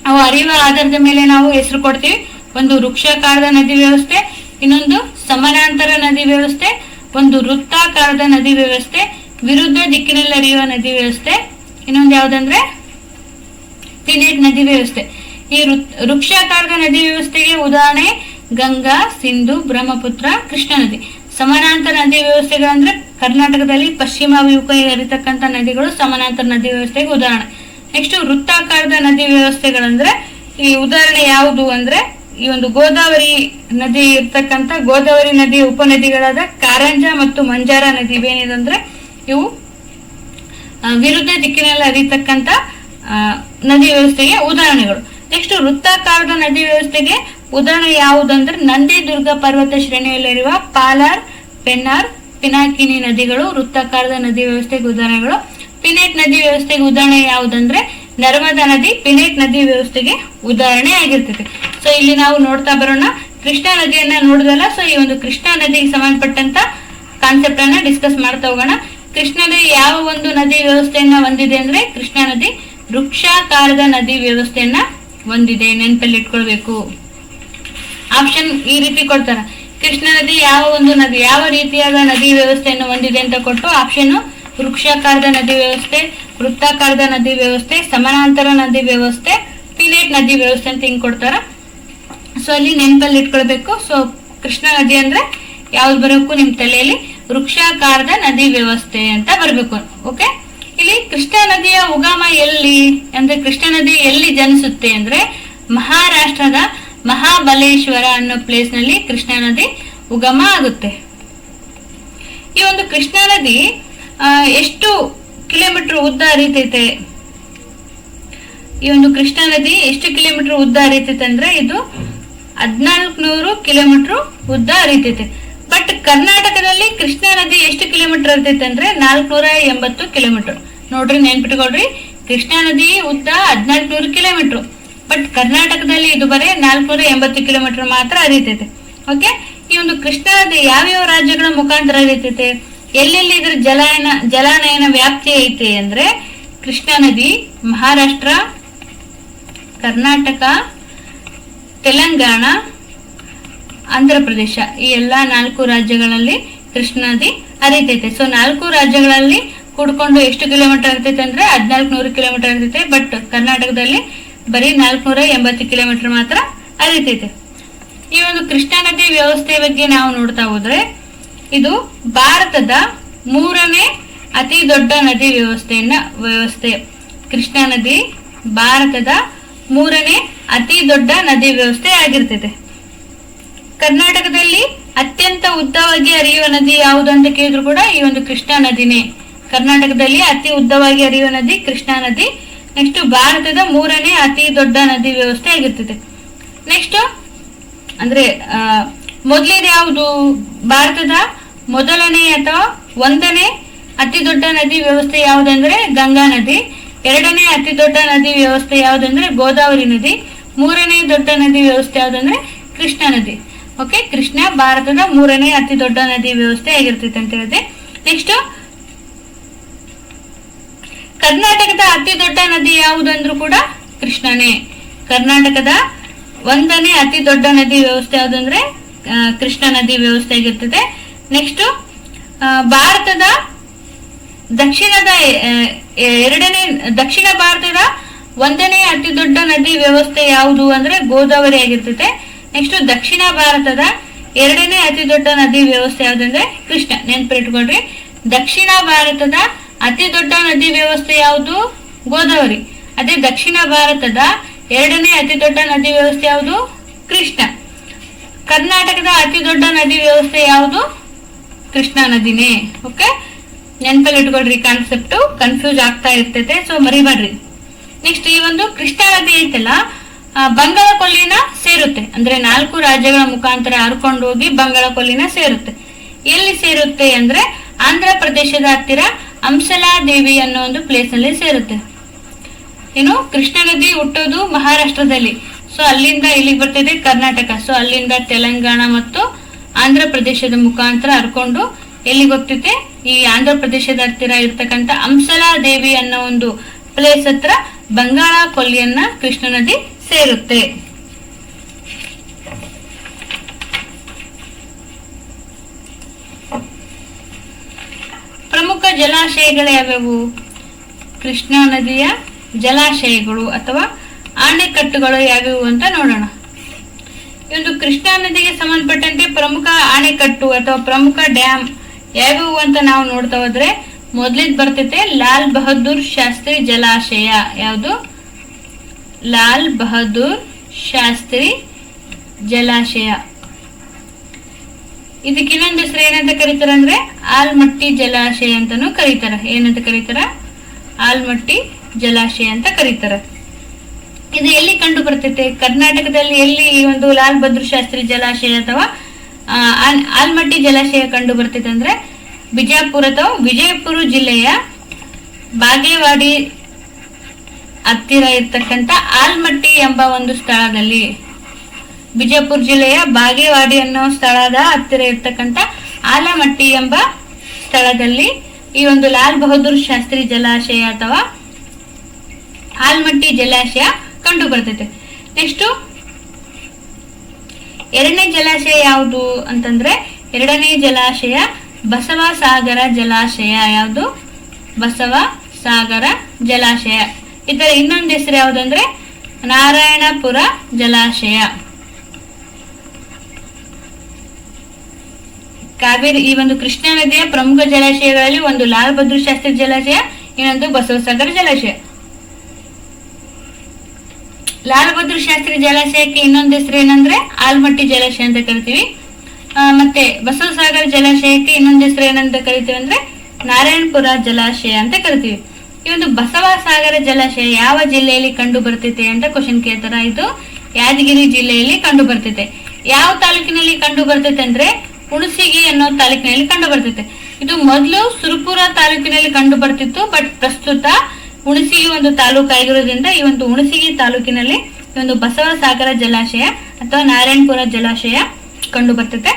ಅವು ಹರಿಯುವ ಆಧಾರದ ಮೇಲೆ ನಾವು ಹೆಸರು ಕೊಡ್ತೀವಿ. ಒಂದು ವೃಕ್ಷಾಕಾರದ ನದಿ ವ್ಯವಸ್ಥೆ, ಇನ್ನೊಂದು ಸಮಾನಾಂತರ ನದಿ ವ್ಯವಸ್ಥೆ, ಒಂದು ವೃತ್ತಾಕಾರದ ನದಿ ವ್ಯವಸ್ಥೆ, ವಿರುದ್ಧ ದಿಕ್ಕಿನಲ್ಲಿ ಹರಿಯುವ ನದಿ ವ್ಯವಸ್ಥೆ, ಇನ್ನೊಂದು ಯಾವ್ದಂದ್ರೆ ಪಿನೇಟ್ ನದಿ ವ್ಯವಸ್ಥೆ. ಈ ವೃಕ್ಷಾಕಾರದ ನದಿ ವ್ಯವಸ್ಥೆಗೆ ಉದಾಹರಣೆ ಗಂಗಾ, ಸಿಂಧು, ಬ್ರಹ್ಮಪುತ್ರ, ಕೃಷ್ಣ ನದಿ. ಸಮಾನಾಂತರ ನದಿ ವ್ಯವಸ್ಥೆಗಳಂದ್ರೆ ಕರ್ನಾಟಕದಲ್ಲಿ ಪಶ್ಚಿಮಾಭಿಮುಖವಾಗಿ ಹರಿತಕ್ಕಂತ ನದಿಗಳು ಸಮಾನಾಂತರ ನದಿ ವ್ಯವಸ್ಥೆಗೆ ಉದಾಹರಣೆ. ನೆಕ್ಸ್ಟ್ ವೃತ್ತಾಕಾರದ ನದಿ ವ್ಯವಸ್ಥೆಗಳಂದ್ರೆ ಈ ಉದಾಹರಣೆ ಯಾವುದು ಅಂದ್ರೆ ಈ ಒಂದು ಗೋದಾವರಿ ನದಿ ಇರ್ತಕ್ಕಂಥ ಗೋದಾವರಿ ನದಿಯ ಉಪನದಿಗಳಾದ ಕಾರಂಜ ಮತ್ತು ಮಂಜಾರ ನದಿ ಏನಿದೆ ಅಂದ್ರೆ ಇವು ವಿರುದ್ಧ ದಿಕ್ಕಿನಲ್ಲಿ ಹರಿತಕ್ಕಂತ ನದಿ ವ್ಯವಸ್ಥೆಗೆ ಉದಾಹರಣೆಗಳು. ನೆಕ್ಸ್ಟ್ ವೃತ್ತಾಕಾರದ ನದಿ ವ್ಯವಸ್ಥೆಗೆ ಉದಾಹರಣೆ ಯಾವುದಂದ್ರೆ ನಂದಿ ದುರ್ಗ ಪರ್ವತ ಶ್ರೇಣಿಯಲ್ಲಿರುವ ಪಾಲಾರ್, ಪೆನ್ನಾರ್, ಪಿನಾಕಿನಿ ನದಿಗಳು ವೃತ್ತಾಕಾರದ ನದಿ ವ್ಯವಸ್ಥೆಗೆ ಉದಾಹರಣೆಗಳು. ಪಿನೇಟ್ ನದಿ ವ್ಯವಸ್ಥೆಗೆ ಉದಾಹರಣೆ ಯಾವುದಂದ್ರೆ ನರ್ಮದಾ ನದಿ ಪಿನೇಟ್ ನದಿ ವ್ಯವಸ್ಥೆಗೆ ಉದಾಹರಣೆ ಆಗಿರ್ತದೆ. ಸೊ ಇಲ್ಲಿ ನಾವು ನೋಡ್ತಾ ಬರೋಣ, ಕೃಷ್ಣಾ ನದಿಯನ್ನ ನೋಡಿದಲ್ಲ. ಸೊ ಈ ಒಂದು ಕೃಷ್ಣಾ ನದಿಗೆ ಸಂಬಂಧಪಟ್ಟಂತ ಕಾನ್ಸೆಪ್ಟ್ ಅನ್ನ ಡಿಸ್ಕಸ್ ಮಾಡ್ತಾ ಹೋಗೋಣ. ಕೃಷ್ಣಾ ನದಿ ಯಾವ ಒಂದು ನದಿ ವ್ಯವಸ್ಥೆಯನ್ನ ಹೊಂದಿದೆ ಅಂದ್ರೆ ಕೃಷ್ಣಾ ನದಿ ವೃಕ್ಷಾಕಾರದ ನದಿ ವ್ಯವಸ್ಥೆಯನ್ನ ಹೊಂದಿದೆ. ನೆನಪಲ್ಲಿ ಇಟ್ಕೊಳ್ಬೇಕು. ಆಪ್ಷನ್ ಈ ರೀತಿ ಕೊಡ್ತಾರ, ಕೃಷ್ಣಾ ನದಿ ಯಾವ ಒಂದು ನದಿ ಯಾವ ರೀತಿಯಾದ ನದಿ ವ್ಯವಸ್ಥೆಯನ್ನು ಹೊಂದಿದೆ ಅಂತ ಕೊಟ್ಟು ಆಪ್ಷನ್ ವೃಕ್ಷಾಕಾರದ ನದಿ ವ್ಯವಸ್ಥೆ, ವೃತ್ತಾಕಾರದ ನದಿ ವ್ಯವಸ್ಥೆ, ಸಮಾನಾಂತರ ನದಿ ವ್ಯವಸ್ಥೆ, ಪಿನೇಟ್ ನದಿ ವ್ಯವಸ್ಥೆ ಅಂತ ಹಿಂಗ್ ಕೊಡ್ತಾರ. ಸೊ ಅಲ್ಲಿ ನೆನಪಲ್ಲಿ ಇಟ್ಕೊಳ್ಬೇಕು. ಸೊ ಕೃಷ್ಣಾ ನದಿ ಅಂದ್ರೆ ಯಾವ್ದು ಬರಬೇಕು ನಿಮ್ ತಲೆಯಲ್ಲಿ? ವೃಕ್ಷಾಕಾರದ ನದಿ ವ್ಯವಸ್ಥೆ ಅಂತ ಬರ್ಬೇಕು. ಓಕೆ, ಇಲ್ಲಿ ಕೃಷ್ಣಾ ನದಿಯ ಉಗಮ ಎಲ್ಲಿ ಅಂದ್ರೆ ಕೃಷ್ಣಾ ನದಿ ಎಲ್ಲಿ ಜನಿಸುತ್ತೆ ಅಂದ್ರೆ ಮಹಾರಾಷ್ಟ್ರದ ಮಹಾಬಲೇಶ್ವರ ಅನ್ನೋ ಪ್ಲೇಸ್ ನಲ್ಲಿ ಕೃಷ್ಣಾ ನದಿ ಉಗಮ ಆಗುತ್ತೆ. ಈ ಒಂದು ಕೃಷ್ಣಾ ನದಿ ಎಷ್ಟು ಕಿಲೋಮೀಟರ್ ಉದ್ದ ಹರಿತೈತೆ? ಈ ಒಂದು ಕೃಷ್ಣಾ ನದಿ ಎಷ್ಟು ಕಿಲೋಮೀಟರ್ ಉದ್ದ ಹರಿತೈತೆ ಅಂದ್ರೆ ಇದು 1400 ಕಿಲೋಮೀಟರ್ ಉದ್ದ ಹರಿತೈತೆ. ಬಟ್ ಕರ್ನಾಟಕದಲ್ಲಿ ಕೃಷ್ಣಾ ನದಿ ಎಷ್ಟು ಕಿಲೋಮೀಟರ್ ಹರಿತೈತೆ ಅಂದ್ರೆ 480 ಕಿಲೋಮೀಟರ್. ನೋಡ್ರಿ, ನೆನ್ಪಿಟ್ಕೊಳ್ರಿ, ಕೃಷ್ಣಾ ನದಿ ಉದ್ದ 1400 ಕಿಲೋಮೀಟರ್, ಬಟ್ ಕರ್ನಾಟಕದಲ್ಲಿ ಇದು ಬರೀ 480 ಕಿಲೋಮೀಟರ್ ಮಾತ್ರ ಹರಿತೈತೆ. ಓಕೆ, ಈ ಒಂದು ಕೃಷ್ಣಾ ನದಿ ಯಾವ್ಯಾವ ರಾಜ್ಯಗಳ ಮುಖಾಂತರ ಹರಿತೈತೆ? ಎಲ್ಲೆಲ್ಲಿ ಇದ್ರ ಜಲಾನಯನ ವ್ಯಾಪ್ತಿ ಐತೆ ಅಂದ್ರೆ ಕೃಷ್ಣಾ ನದಿ ಮಹಾರಾಷ್ಟ್ರ, ಕರ್ನಾಟಕ, ತೆಲಂಗಾಣ, ಆಂಧ್ರ ಪ್ರದೇಶ ಈ ಎಲ್ಲಾ 4 ರಾಜ್ಯಗಳಲ್ಲಿ ಕೃಷ್ಣಾ ನದಿ ಹರಿತೈತೆ. ಸೊ 4 ರಾಜ್ಯಗಳಲ್ಲಿ ಕೂಡ್ಕೊಂಡು ಎಷ್ಟು ಕಿಲೋಮೀಟರ್ ಹರಿತೈತೆ ಅಂದ್ರೆ 1400 ಕಿಲೋಮೀಟರ್ ಹರಿತೈತೆ. ಬಟ್ ಕರ್ನಾಟಕದಲ್ಲಿ ಬರೀ 480 ಕಿಲೋಮೀಟರ್ ಮಾತ್ರ ಹರಿತೈತೆ. ಈ ಒಂದು ಕೃಷ್ಣಾ ನದಿ ವ್ಯವಸ್ಥೆ ಬಗ್ಗೆ ನಾವು ನೋಡ್ತಾ ಹೋದ್ರೆ ಇದು ಭಾರತದ 3ನೇ ಅತಿ ದೊಡ್ಡ ನದಿ ವ್ಯವಸ್ಥೆ. ಕೃಷ್ಣಾ ನದಿ ಭಾರತದ 3ನೇ ಅತಿ ದೊಡ್ಡ ನದಿ ವ್ಯವಸ್ಥೆ ಆಗಿರ್ತೈತೆ. ಕರ್ನಾಟಕದಲ್ಲಿ ಅತ್ಯಂತ ಉದ್ದವಾಗಿ ಹರಿಯುವ ನದಿ ಯಾವುದು ಅಂತ ಕೇಳಿದ್ರು ಕೂಡ ಈ ಒಂದು ಕೃಷ್ಣಾ ನದಿನೇ. ಕರ್ನಾಟಕದಲ್ಲಿ ಅತಿ ಉದ್ದವಾಗಿ ಹರಿಯುವ ನದಿ ಕೃಷ್ಣಾ ನದಿ. ನೆಕ್ಸ್ಟ್ ಭಾರತದ 3ನೇ ಅತಿ ದೊಡ್ಡ ನದಿ ವ್ಯವಸ್ಥೆ ಆಗಿರ್ತದೆ. ನೆಕ್ಸ್ಟ್ ಅಂದ್ರೆ ಮೊದಲೇದು ಯಾವುದು? ಭಾರತದ ಮೊದಲನೇ ಅಥವಾ 1ನೇ ಅತಿ ದೊಡ್ಡ ನದಿ ವ್ಯವಸ್ಥೆ ಯಾವುದಂದ್ರೆ ಗಂಗಾ ನದಿ. 2ನೇ ಅತಿ ದೊಡ್ಡ ನದಿ ವ್ಯವಸ್ಥೆ ಯಾವುದಂದ್ರೆ ಗೋದಾವರಿ ನದಿ. 3ನೇ ದೊಡ್ಡ ನದಿ ವ್ಯವಸ್ಥೆ ಯಾವುದಂದ್ರೆ ಕೃಷ್ಣಾ ನದಿ. ಓಕೆ, ಕೃಷ್ಣ ಭಾರತದ 3ನೇ ಅತಿ ದೊಡ್ಡ ನದಿ ವ್ಯವಸ್ಥೆ ಆಗಿರ್ತೈತೆ ಅಂತ ಹೇಳಿದೆ. ನೆಕ್ಸ್ಟ್ ಕರ್ನಾಟಕದ ಅತಿ ದೊಡ್ಡ ನದಿ ಯಾವುದಂದ್ರೂ ಕೂಡ ಕೃಷ್ಣನೇ. ಕರ್ನಾಟಕದ 1ನೇ ಅತಿ ದೊಡ್ಡ ನದಿ ವ್ಯವಸ್ಥೆ ಯಾವುದಂದ್ರೆ ಕೃಷ್ಣ ನದಿ ವ್ಯವಸ್ಥೆ ಆಗಿರ್ತದೆ. ನೆಕ್ಸ್ಟ್ ಭಾರತದ ದಕ್ಷಿಣ ಭಾರತದ 1ನೇ ಅತಿ ದೊಡ್ಡ ನದಿ ವ್ಯವಸ್ಥೆ ಯಾವುದು ಅಂದ್ರೆ ಗೋದಾವರಿ ಆಗಿರ್ತದೆ. ನೆಕ್ಸ್ಟ್ ದಕ್ಷಿಣ ಭಾರತದ 2ನೇ ಅತಿ ದೊಡ್ಡ ನದಿ ವ್ಯವಸ್ಥೆ ಯಾವ್ದಂದ್ರೆ ಕೃಷ್ಣ. ನೆನ್ಪಿಟ್ಕೊಳ್ರಿ, ದಕ್ಷಿಣ ಭಾರತದ ಅತಿ ದೊಡ್ಡ ನದಿ ವ್ಯವಸ್ಥೆ ಯಾವುದು? ಗೋದಾವರಿ. ಅದೇ ದಕ್ಷಿಣ ಭಾರತದ 2ನೇ ಅತಿ ದೊಡ್ಡ ನದಿ ವ್ಯವಸ್ಥೆ ಯಾವುದು? ಕೃಷ್ಣ. ಕರ್ನಾಟಕದ ಅತಿ ದೊಡ್ಡ ನದಿ ವ್ಯವಸ್ಥೆ ಯಾವುದು? ಕೃಷ್ಣಾ ನದಿನೇ. ಓಕೆ, ನೆನಪಲ್ಲಿ ಇಟ್ಕೊಳ್ರಿ, ಕಾನ್ಸೆಪ್ಟ್ ಕನ್ಫ್ಯೂಸ್ ಆಗ್ತಾ ಇರ್ತೈತೆ, ಸೊ ಮರಿಬೇಡ್ರಿ. ನೆಕ್ಸ್ಟ್ ಈ ಒಂದು ಕೃಷ್ಣಾ ನದಿ ಐತಲ್ಲ, ಬಂಗಾಳ ಕೊಲ್ಲಿನ ಸೇರುತ್ತೆ. ಅಂದ್ರೆ 4 ರಾಜ್ಯಗಳ ಮುಖಾಂತರ ಹರ್ಕೊಂಡು ಹೋಗಿ ಬಂಗಾಳ ಕೊಲ್ಲಿನ ಸೇರುತ್ತೆ. ಎಲ್ಲಿ ಸೇರುತ್ತೆ ಅಂದ್ರೆ ಆಂಧ್ರ ಪ್ರದೇಶದ ಹತ್ತಿರ ಅಂಶಲಾ ದೇವಿ ಅನ್ನೋ ಒಂದು ಪ್ಲೇಸ್ ನಲ್ಲಿ ಸೇರುತ್ತೆ. ಏನು, ಕೃಷ್ಣಾ ನದಿ ಹುಟ್ಟೋದು ಮಹಾರಾಷ್ಟ್ರದಲ್ಲಿ, ಸೊ ಅಲ್ಲಿಂದ ಇಲ್ಲಿಗೆ ಬರ್ತಿದೆ ಕರ್ನಾಟಕ. ಸೊ ಅಲ್ಲಿಂದ ತೆಲಂಗಾಣ ಮತ್ತು ಆಂಧ್ರ ಪ್ರದೇಶದ ಮುಖಾಂತರ ಹರ್ಕೊಂಡು ಎಲ್ಲಿಗೆ ಹೋಗ್ತೈತೆ? ಈ ಆಂಧ್ರ ಪ್ರದೇಶದ ಹತ್ತಿರ ಇರ್ತಕ್ಕಂಥ ಅಂಶಲಾ ದೇವಿ ಅನ್ನೋ ಒಂದು ಪ್ಲೇಸ್ ಹತ್ರ ಬಂಗಾಳ ಕೊಲ್ಲಿಯನ್ನ ಕೃಷ್ಣ ನದಿ ಸೇರುತ್ತೆ. ಪ್ರಮುಖ ಜಲಾಶಯಗಳು ಯಾವ್ಯಾವು? ಕೃಷ್ಣಾ ನದಿಯ ಜಲಾಶಯಗಳು ಅಥವಾ ಆಣೆಕಟ್ಟುಗಳು ಯಾವ್ಯಾವು ಅಂತ ನೋಡೋಣ. ಈ ಒಂದು ಕೃಷ್ಣಾ ನದಿಗೆ ಸಂಬಂಧಪಟ್ಟಂತೆ ಪ್ರಮುಖ ಆಣೆಕಟ್ಟು ಅಥವಾ ಪ್ರಮುಖ ಡ್ಯಾಮ್ ಯಾವ್ಯಾವು ಅಂತ ನಾವು ನೋಡ್ತಾ ಹೋದ್ರೆ ಮೊದ್ಲಿದ್ ಬರ್ತೈತೆ ಲಾಲ್ ಬಹದ್ದೂರ್ ಶಾಸ್ತ್ರಿ ಜಲಾಶಯ. ಯಾವುದು? ಲಾಲ್ ಬಹದ್ದೂರ್ ಶಾಸ್ತ್ರಿ ಜಲಾಶಯ. ಇದಕ್ಕೆ ಇನ್ನೊಂದು ಹೆಸರು ಏನಂತ ಕರೀತಾರ ಅಂದ್ರೆ ಆಲ್ಮಟ್ಟಿ ಜಲಾಶಯ ಅಂತಾನು ಕರೀತಾರ. ಏನಂತ ಕರೀತಾರ? ಆಲ್ಮಟ್ಟಿ ಜಲಾಶಯ ಅಂತ ಕರೀತಾರ. ಇದು ಎಲ್ಲಿ ಕಂಡು ಬರ್ತೈತೆ? ಕರ್ನಾಟಕದಲ್ಲಿ ಎಲ್ಲಿ ಈ ಒಂದು ಲಾಲ್ ಬಹದ್ದೂರ್ ಶಾಸ್ತ್ರಿ ಜಲಾಶಯ ಅಥವಾ ಆಲ್ಮಟ್ಟಿ ಜಲಾಶಯ ಕಂಡು ಬರ್ತೈತೆ ಅಂದ್ರೆ ಬಿಜಾಪುರ ಅಥವಾ ವಿಜಯಪುರ ಜಿಲ್ಲೆಯ ಬಾಗೇವಾಡಿ ಹತ್ತಿರ ಇರ್ತಕ್ಕಂಥ ಆಲ್ಮಟ್ಟಿ ಎಂಬ ಒಂದು ಸ್ಥಳದಲ್ಲಿ, ಬಿಜಾಪುರ ಜಿಲ್ಲೆಯ ಬಾಗೇವಾಡಿ ಅನ್ನೋ ಸ್ಥಳದ ಹತ್ತಿರ ಇರ್ತಕ್ಕಂಥ ಆಲಮಟ್ಟಿ ಎಂಬ ಸ್ಥಳದಲ್ಲಿ ಈ ಒಂದು ಲಾಲ್ ಬಹದ್ದೂರ್ ಶಾಸ್ತ್ರಿ ಜಲಾಶಯ ಅಥವಾ ಆಲ್ಮಟ್ಟಿ ಜಲಾಶಯ ಕಂಡು ಬರ್ತೈತೆ. ನೆಕ್ಸ್ಟ್ 2ನೇ ಜಲಾಶಯ ಯಾವುದು ಅಂತಂದ್ರೆ 2ನೇ ಜಲಾಶಯ ಬಸವಸಾಗರ ಜಲಾಶಯ. ಯಾವುದು? ಬಸವಸಾಗರ ಜಲಾಶಯ. ಇದರ ಇನ್ನೊಂದು ಹೆಸರು ಯಾವುದಂದ್ರೆ ನಾರಾಯಣಪುರ ಜಲಾಶಯ. ಕಾವೇರಿ ಈ ಒಂದು ಕೃಷ್ಣಾ ನದಿಯ ಪ್ರಮುಖ ಜಲಾಶಯಗಳಲ್ಲಿ ಒಂದು ಲಾಲ್ ಬಹದ್ದೂರ್ ಶಾಸ್ತ್ರಿ ಜಲಾಶಯ, ಇನ್ನೊಂದು ಬಸವಸಾಗರ ಜಲಾಶಯ. ಲಾಲ್ ಬಹದ್ದೂರ್ ಶಾಸ್ತ್ರಿ ಜಲಾಶಯಕ್ಕೆ ಇನ್ನೊಂದು ಹೆಸರು ಏನಂದ್ರೆ ಆಲ್ಮಟ್ಟಿ ಜಲಾಶಯ ಅಂತ ಕರಿತೀವಿ. ಮತ್ತೆ ಬಸವಸಾಗರ ಜಲಾಶಯಕ್ಕೆ ಇನ್ನೊಂದು ಹೆಸರು ಏನಂತ ಕರಿತೀವಿ ಅಂದ್ರೆ ನಾರಾಯಣಪುರ ಜಲಾಶಯ ಅಂತ ಕರಿತೀವಿ. ಈ ಒಂದು ಬಸವಸಾಗರ ಜಲಾಶಯ ಯಾವ ಜಿಲ್ಲೆಯಲ್ಲಿ ಕಂಡು ಬರ್ತೈತೆ ಅಂತ ಕ್ವಶನ್ ಕೇಳ್ತಾರ. ಇದು ಯಾದಗಿರಿ ಜಿಲ್ಲೆಯಲ್ಲಿ ಕಂಡು ಬರ್ತೈತೆ. ಯಾವ ತಾಲೂಕಿನಲ್ಲಿ ಕಂಡು ಬರ್ತೈತೆ ಅಂದ್ರೆ ಹುಣಸಿಗಿ ಅನ್ನೋ ತಾಲೂಕಿನಲ್ಲಿ ಕಂಡು ಬರ್ತೈತೆ. ಇದು ಮೊದಲು ಸುರಪುರ ತಾಲೂಕಿನಲ್ಲಿ ಕಂಡು ಬರ್ತಿತ್ತು, ಬಟ್ ಪ್ರಸ್ತುತ ಹುಣಸಿಗಿ ಒಂದು ತಾಲೂಕು ಆಗಿರೋದ್ರಿಂದ ಈ ಒಂದು ಹುಣಸಿಗಿ ತಾಲೂಕಿನಲ್ಲಿ ಈ ಒಂದು ಬಸವಸಾಗರ ಜಲಾಶಯ ಅಥವಾ ನಾರಾಯಣಪುರ ಜಲಾಶಯ ಕಂಡು ಬರ್ತೈತೆ.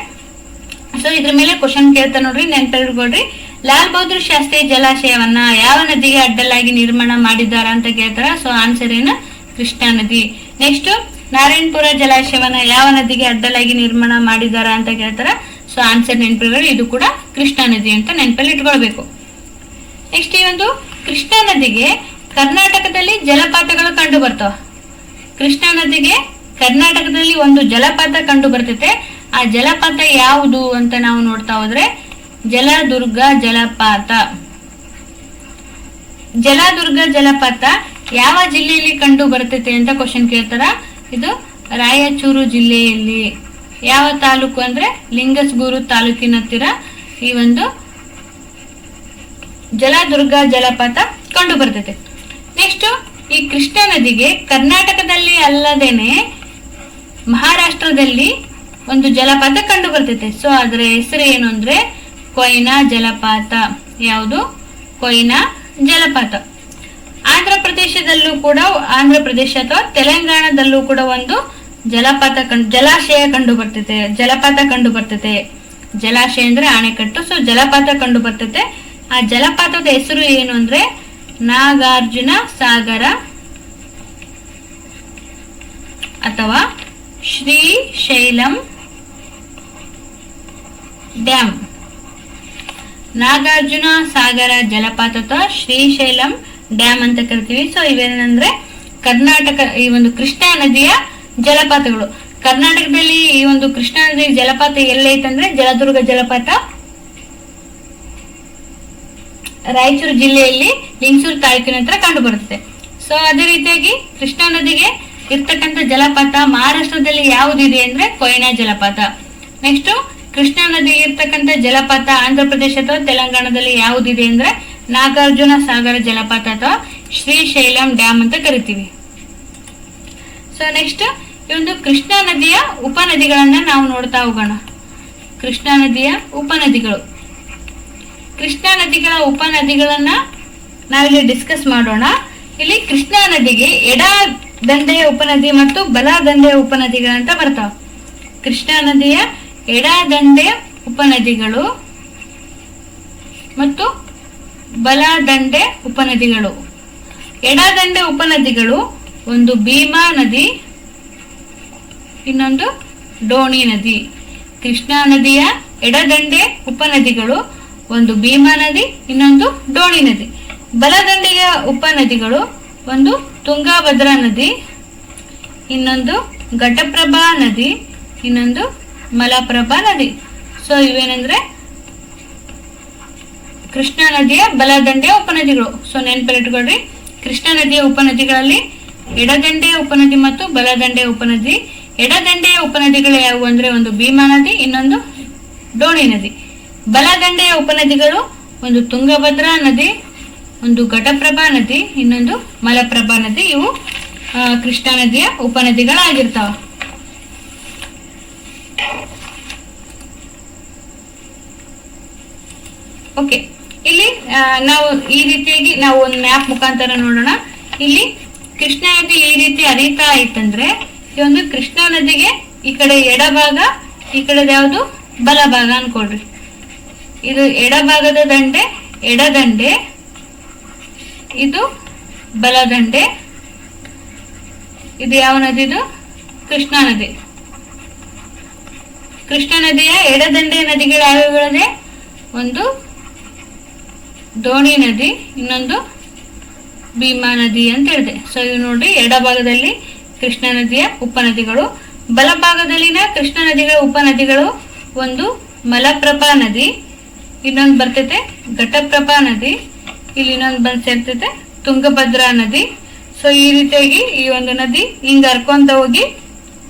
ಸೊ ಇದ್ರ ಮೇಲೆ ಕ್ವಶನ್ ಕೇಳ್ತಾ ನೋಡ್ರಿ, ನೆನಪಿಟ್ಕೊಳ್ರಿ. ಲಾಲ್ ಬಹದ್ದೂರ್ ಶಾಸ್ತ್ರಿ ಜಲಾಶಯವನ್ನ ಯಾವ ನದಿಗೆ ಅಡ್ಡಲಾಗಿ ನಿರ್ಮಾಣ ಮಾಡಿದಾರ ಅಂತ ಕೇಳ್ತಾರ. ಸೊ ಆನ್ಸರ್ ಏನು? ಕೃಷ್ಣಾ ನದಿ. ನೆಕ್ಸ್ಟ್ ನಾರಾಯಣಪುರ ಜಲಾಶಯವನ್ನ ಯಾವ ನದಿಗೆ ಅಡ್ಡಲಾಗಿ ನಿರ್ಮಾಣ ಮಾಡಿದಾರ ಅಂತ ಕೇಳ್ತಾರ. ಸೊ ಆನ್ಸರ್ ನೆನಪಿಟ್ಕೊಳ್ಳಿ, ಇದು ಕೂಡ ಕೃಷ್ಣಾ ನದಿ ಅಂತ ನೆನಪಲ್ಲಿ ಇಟ್ಕೊಳ್ಬೇಕು. ನೆಕ್ಸ್ಟ್ ಈ ಒಂದು ಕೃಷ್ಣಾ ನದಿಗೆ ಕರ್ನಾಟಕದಲ್ಲಿ ಜಲಪಾತಗಳು ಕಂಡು ಬರ್ತಾವ. ಕೃಷ್ಣಾ ನದಿಗೆ ಕರ್ನಾಟಕದಲ್ಲಿ ಒಂದು ಜಲಪಾತ ಕಂಡು ಬರ್ತೈತೆ. ಆ ಜಲಪಾತ ಯಾವುದು ಅಂತ ನಾವು ನೋಡ್ತಾ ಹೋದ್ರೆ ಜಲದುರ್ಗ ಜಲಪಾತ. ಜಲದುರ್ಗ ಜಲಪಾತ ಯಾವ ಜಿಲ್ಲೆಯಲ್ಲಿ ಕಂಡು ಬರ್ತೈತೆ ಅಂತ ಕ್ವಶನ್ ಕೇಳ್ತಾರ. ಇದು ರಾಯಚೂರು ಜಿಲ್ಲೆಯಲ್ಲಿ. ಯಾವ ತಾಲೂಕು ಅಂದ್ರೆ ಲಿಂಗಸ್ಗೂರು ತಾಲೂಕಿನ ಹತ್ತಿರ ಈ ಒಂದು ಜಲದುರ್ಗ ಜಲಪಾತ ಕಂಡು ಬರ್ತೈತೆ. ನೆಕ್ಸ್ಟ್ ಈ ಕೃಷ್ಣಾ ನದಿಗೆ ಕರ್ನಾಟಕದಲ್ಲಿ ಅಲ್ಲದೇನೆ ಮಹಾರಾಷ್ಟ್ರದಲ್ಲಿ ಒಂದು ಜಲಪಾತ ಕಂಡು ಬರ್ತೈತೆ. ಸೊ ಅದರ ಹೆಸರು ಏನು ಅಂದ್ರೆ ಕೊಯ್ನಾ ಜಲಪಾತ. ಯಾವುದು? ಕೊಯ್ನಾ ಜಲಪಾತ. ಆಂಧ್ರ ಪ್ರದೇಶದಲ್ಲೂ ಕೂಡ, ಆಂಧ್ರ ಪ್ರದೇಶ ಅಥವಾ ತೆಲಂಗಾಣದಲ್ಲೂ ಕೂಡ ಒಂದು ಜಲಾಶಯ ಕಂಡು ಬರ್ತೈತೆ, ಜಲಪಾತ ಕಂಡು ಬರ್ತೈತೆ. ಜಲಾಶಯ ಅಂದ್ರೆ ಆಣೆಕಟ್ಟು. ಸೊ ಜಲಪಾತ ಕಂಡು ಬರ್ತೈತೆ. ಆ ಜಲಪಾತದ ಹೆಸರು ಏನು ಅಂದ್ರೆ ನಾಗಾರ್ಜುನ ಸಾಗರ ಅಥವಾ ಶ್ರೀಶೈಲಂ ಡ್ಯಾಮ್. ನಾಗಾರ್ಜುನ ಸಾಗರ ಜಲಪಾತ ಅಥವಾ ಶ್ರೀಶೈಲಂ ಡ್ಯಾಮ್ ಅಂತ ಕರಿತೀವಿ. ಸೊ ಇವೇನಂದ್ರೆ ಕರ್ನಾಟಕ ಈ ಒಂದು ಕೃಷ್ಣಾ ನದಿಯ ಜಲಪಾತಗಳು. ಕರ್ನಾಟಕದಲ್ಲಿ ಈ ಒಂದು ಕೃಷ್ಣಾ ನದಿ ಜಲಪಾತ ಎಲ್ಲೈತಂದ್ರೆ ಜಲದುರ್ಗ ಜಲಪಾತ ರಾಯಚೂರು ಜಿಲ್ಲೆಯಲ್ಲಿ ಲಿಂಗಸೂರು ತಾಲೂಕಿನ ಹತ್ರ ಕಂಡು ಬರುತ್ತೆ. ಸೊ ಅದೇ ರೀತಿಯಾಗಿ ಕೃಷ್ಣಾ ನದಿಗೆ ಇರ್ತಕ್ಕಂಥ ಜಲಪಾತ ಮಹಾರಾಷ್ಟ್ರದಲ್ಲಿ ಯಾವುದಿದೆ ಅಂದ್ರೆ ಕೊಯ್ನಾ ಜಲಪಾತ. ನೆಕ್ಸ್ಟ್ ಕೃಷ್ಣಾ ನದಿಗೆ ಇರ್ತಕ್ಕಂಥ ಜಲಪಾತ ಆಂಧ್ರ ಪ್ರದೇಶ ಅಥವಾ ತೆಲಂಗಾಣದಲ್ಲಿ ಯಾವುದಿದೆ ಅಂದ್ರೆ ನಾಗಾರ್ಜುನ ಸಾಗರ ಜಲಪಾತ ಅಥವಾ ಶ್ರೀಶೈಲಂ ಡ್ಯಾಮ್ ಅಂತ ಕರಿತೀವಿ. ಸೊ ನೆಕ್ಸ್ಟ್ ಈ ಒಂದು ಕೃಷ್ಣಾ ನದಿಯ ಉಪನದಿಗಳನ್ನ ನಾವು ನೋಡ್ತಾ ಹೋಗೋಣ. ಕೃಷ್ಣಾ ನದಿಯ ಉಪನದಿಗಳು. ಕೃಷ್ಣಾ ನದಿಗಳ ಉಪನದಿಗಳನ್ನ ನಾವಿಲ್ಲಿ ಡಿಸ್ಕಸ್ ಮಾಡೋಣ. ಇಲ್ಲಿ ಕೃಷ್ಣಾ ನದಿಗೆ ಎಡ ದಂಡೆಯ ಉಪನದಿ ಮತ್ತು ಬಲ ದಂಡೆಯ ಉಪನದಿಗಳಂತ ಬರ್ತಾವ. ಕೃಷ್ಣಾ ನದಿಯ ಎಡ ದಂಡೆಯ ಉಪನದಿಗಳು ಮತ್ತು ಬಲ ದಂಡೆ ಉಪನದಿಗಳು. ಎಡ ದಂಡೆ ಉಪನದಿಗಳು ಒಂದು ಭೀಮಾ ನದಿ, ಇನ್ನೊಂದು ಡೋಣಿ ನದಿ. ಕೃಷ್ಣಾ ನದಿಯ ಎಡದಂಡೆ ಉಪನದಿಗಳು ಒಂದು ಭೀಮಾ ನದಿ, ಇನ್ನೊಂದು ಡೋಣಿ ನದಿ. ಬಲದಂಡೆಯ ಉಪನದಿಗಳು ಒಂದು ತುಂಗಭದ್ರಾ ನದಿ, ಇನ್ನೊಂದು ಘಟಪ್ರಭಾ ನದಿ, ಇನ್ನೊಂದು ಮಲಪ್ರಭಾ ನದಿ. ಸೊ ಇವೇನಂದ್ರೆ ಕೃಷ್ಣಾ ನದಿಯ ಬಲದಂಡೆಯ ಉಪನದಿಗಳು. ಸೊ ನೆನಪಿಟ್ಕೊಳ್ರಿ, ಕೃಷ್ಣಾ ನದಿಯ ಉಪನದಿಗಳಲ್ಲಿ ಎಡದಂಡೆಯ ಉಪನದಿ ಮತ್ತು ಬಲದಂಡೆಯ ಉಪನದಿ. ಎಡದಂಡೆಯ ಉಪನದಿಗಳು ಯಾವುವು ಅಂದ್ರೆ ಒಂದು ಭೀಮಾ ನದಿ, ಇನ್ನೊಂದು ಡೋಣಿ ನದಿ. ಬಲದಂಡೆಯ ಉಪನದಿಗಳು ಒಂದು ತುಂಗಭದ್ರಾ ನದಿ, ಒಂದು ಘಟಪ್ರಭಾ ನದಿ, ಇನ್ನೊಂದು ಮಲಪ್ರಭಾ ನದಿ. ಇವು ಕೃಷ್ಣಾ ನದಿಯ ಉಪನದಿಗಳಾಗಿರ್ತಾವ. ಓಕೆ, ಇಲ್ಲಿ ನಾವು ಈ ರೀತಿಯಾಗಿ ನಾವು ಒಂದು ಮ್ಯಾಪ್ ಮುಖಾಂತರ ನೋಡೋಣ. ಇಲ್ಲಿ ಕೃಷ್ಣಾ ನದಿ ಈ ರೀತಿ ಹರಿತಾ ಐತಂದ್ರೆ ಈ ಒಂದು ಕೃಷ್ಣಾ ನದಿಗೆ ಈ ಕಡೆ ಎಡಭಾಗ, ಈ ಕಡೆ ಯಾವುದು ಬಲಭಾಗ ಅನ್ಕೊಳ್ರಿ. ಇದು ಎಡಭಾಗದ ದಂಡೆ ಎಡದಂಡೆ, ಇದು ಬಲದಂಡೆ. ಇದು ಯಾವ ನದಿ? ಇದು ಕೃಷ್ಣಾ ನದಿ. ಕೃಷ್ಣಾ ನದಿಯ ಎಡದಂಡೆ ನದಿಗಳು ಯಾವ್ಯಾವಿದೆ? ಒಂದು ಡೋಣಿ ನದಿ, ಇನ್ನೊಂದು ಭೀಮಾ ನದಿ ಅಂತ ಹೇಳಿದೆ. ಸೊ ಇವು ನೋಡಿ ಎಡಭಾಗದಲ್ಲಿ ಕೃಷ್ಣಾ ನದಿಯ ಉಪನದಿಗಳು. ಬಲಭಾಗದಲ್ಲಿನ ಕೃಷ್ಣಾ ನದಿಗಳ ಉಪನದಿಗಳು ಒಂದು ಮಲಪ್ರಭಾ ನದಿ, ಇನ್ನೊಂದು ಬರ್ತೈತೆ ಘಟಪ್ರಭಾ ನದಿ, ಇಲ್ಲಿ ಇನ್ನೊಂದು ಬಂದು ಸೇರ್ತೈತೆ ತುಂಗಭದ್ರಾ ನದಿ. ಸೊ ಈ ರೀತಿಯಾಗಿ ಈ ಒಂದು ನದಿ ಹಿಂಗ ಹರ್ಕೊಂತ ಹೋಗಿ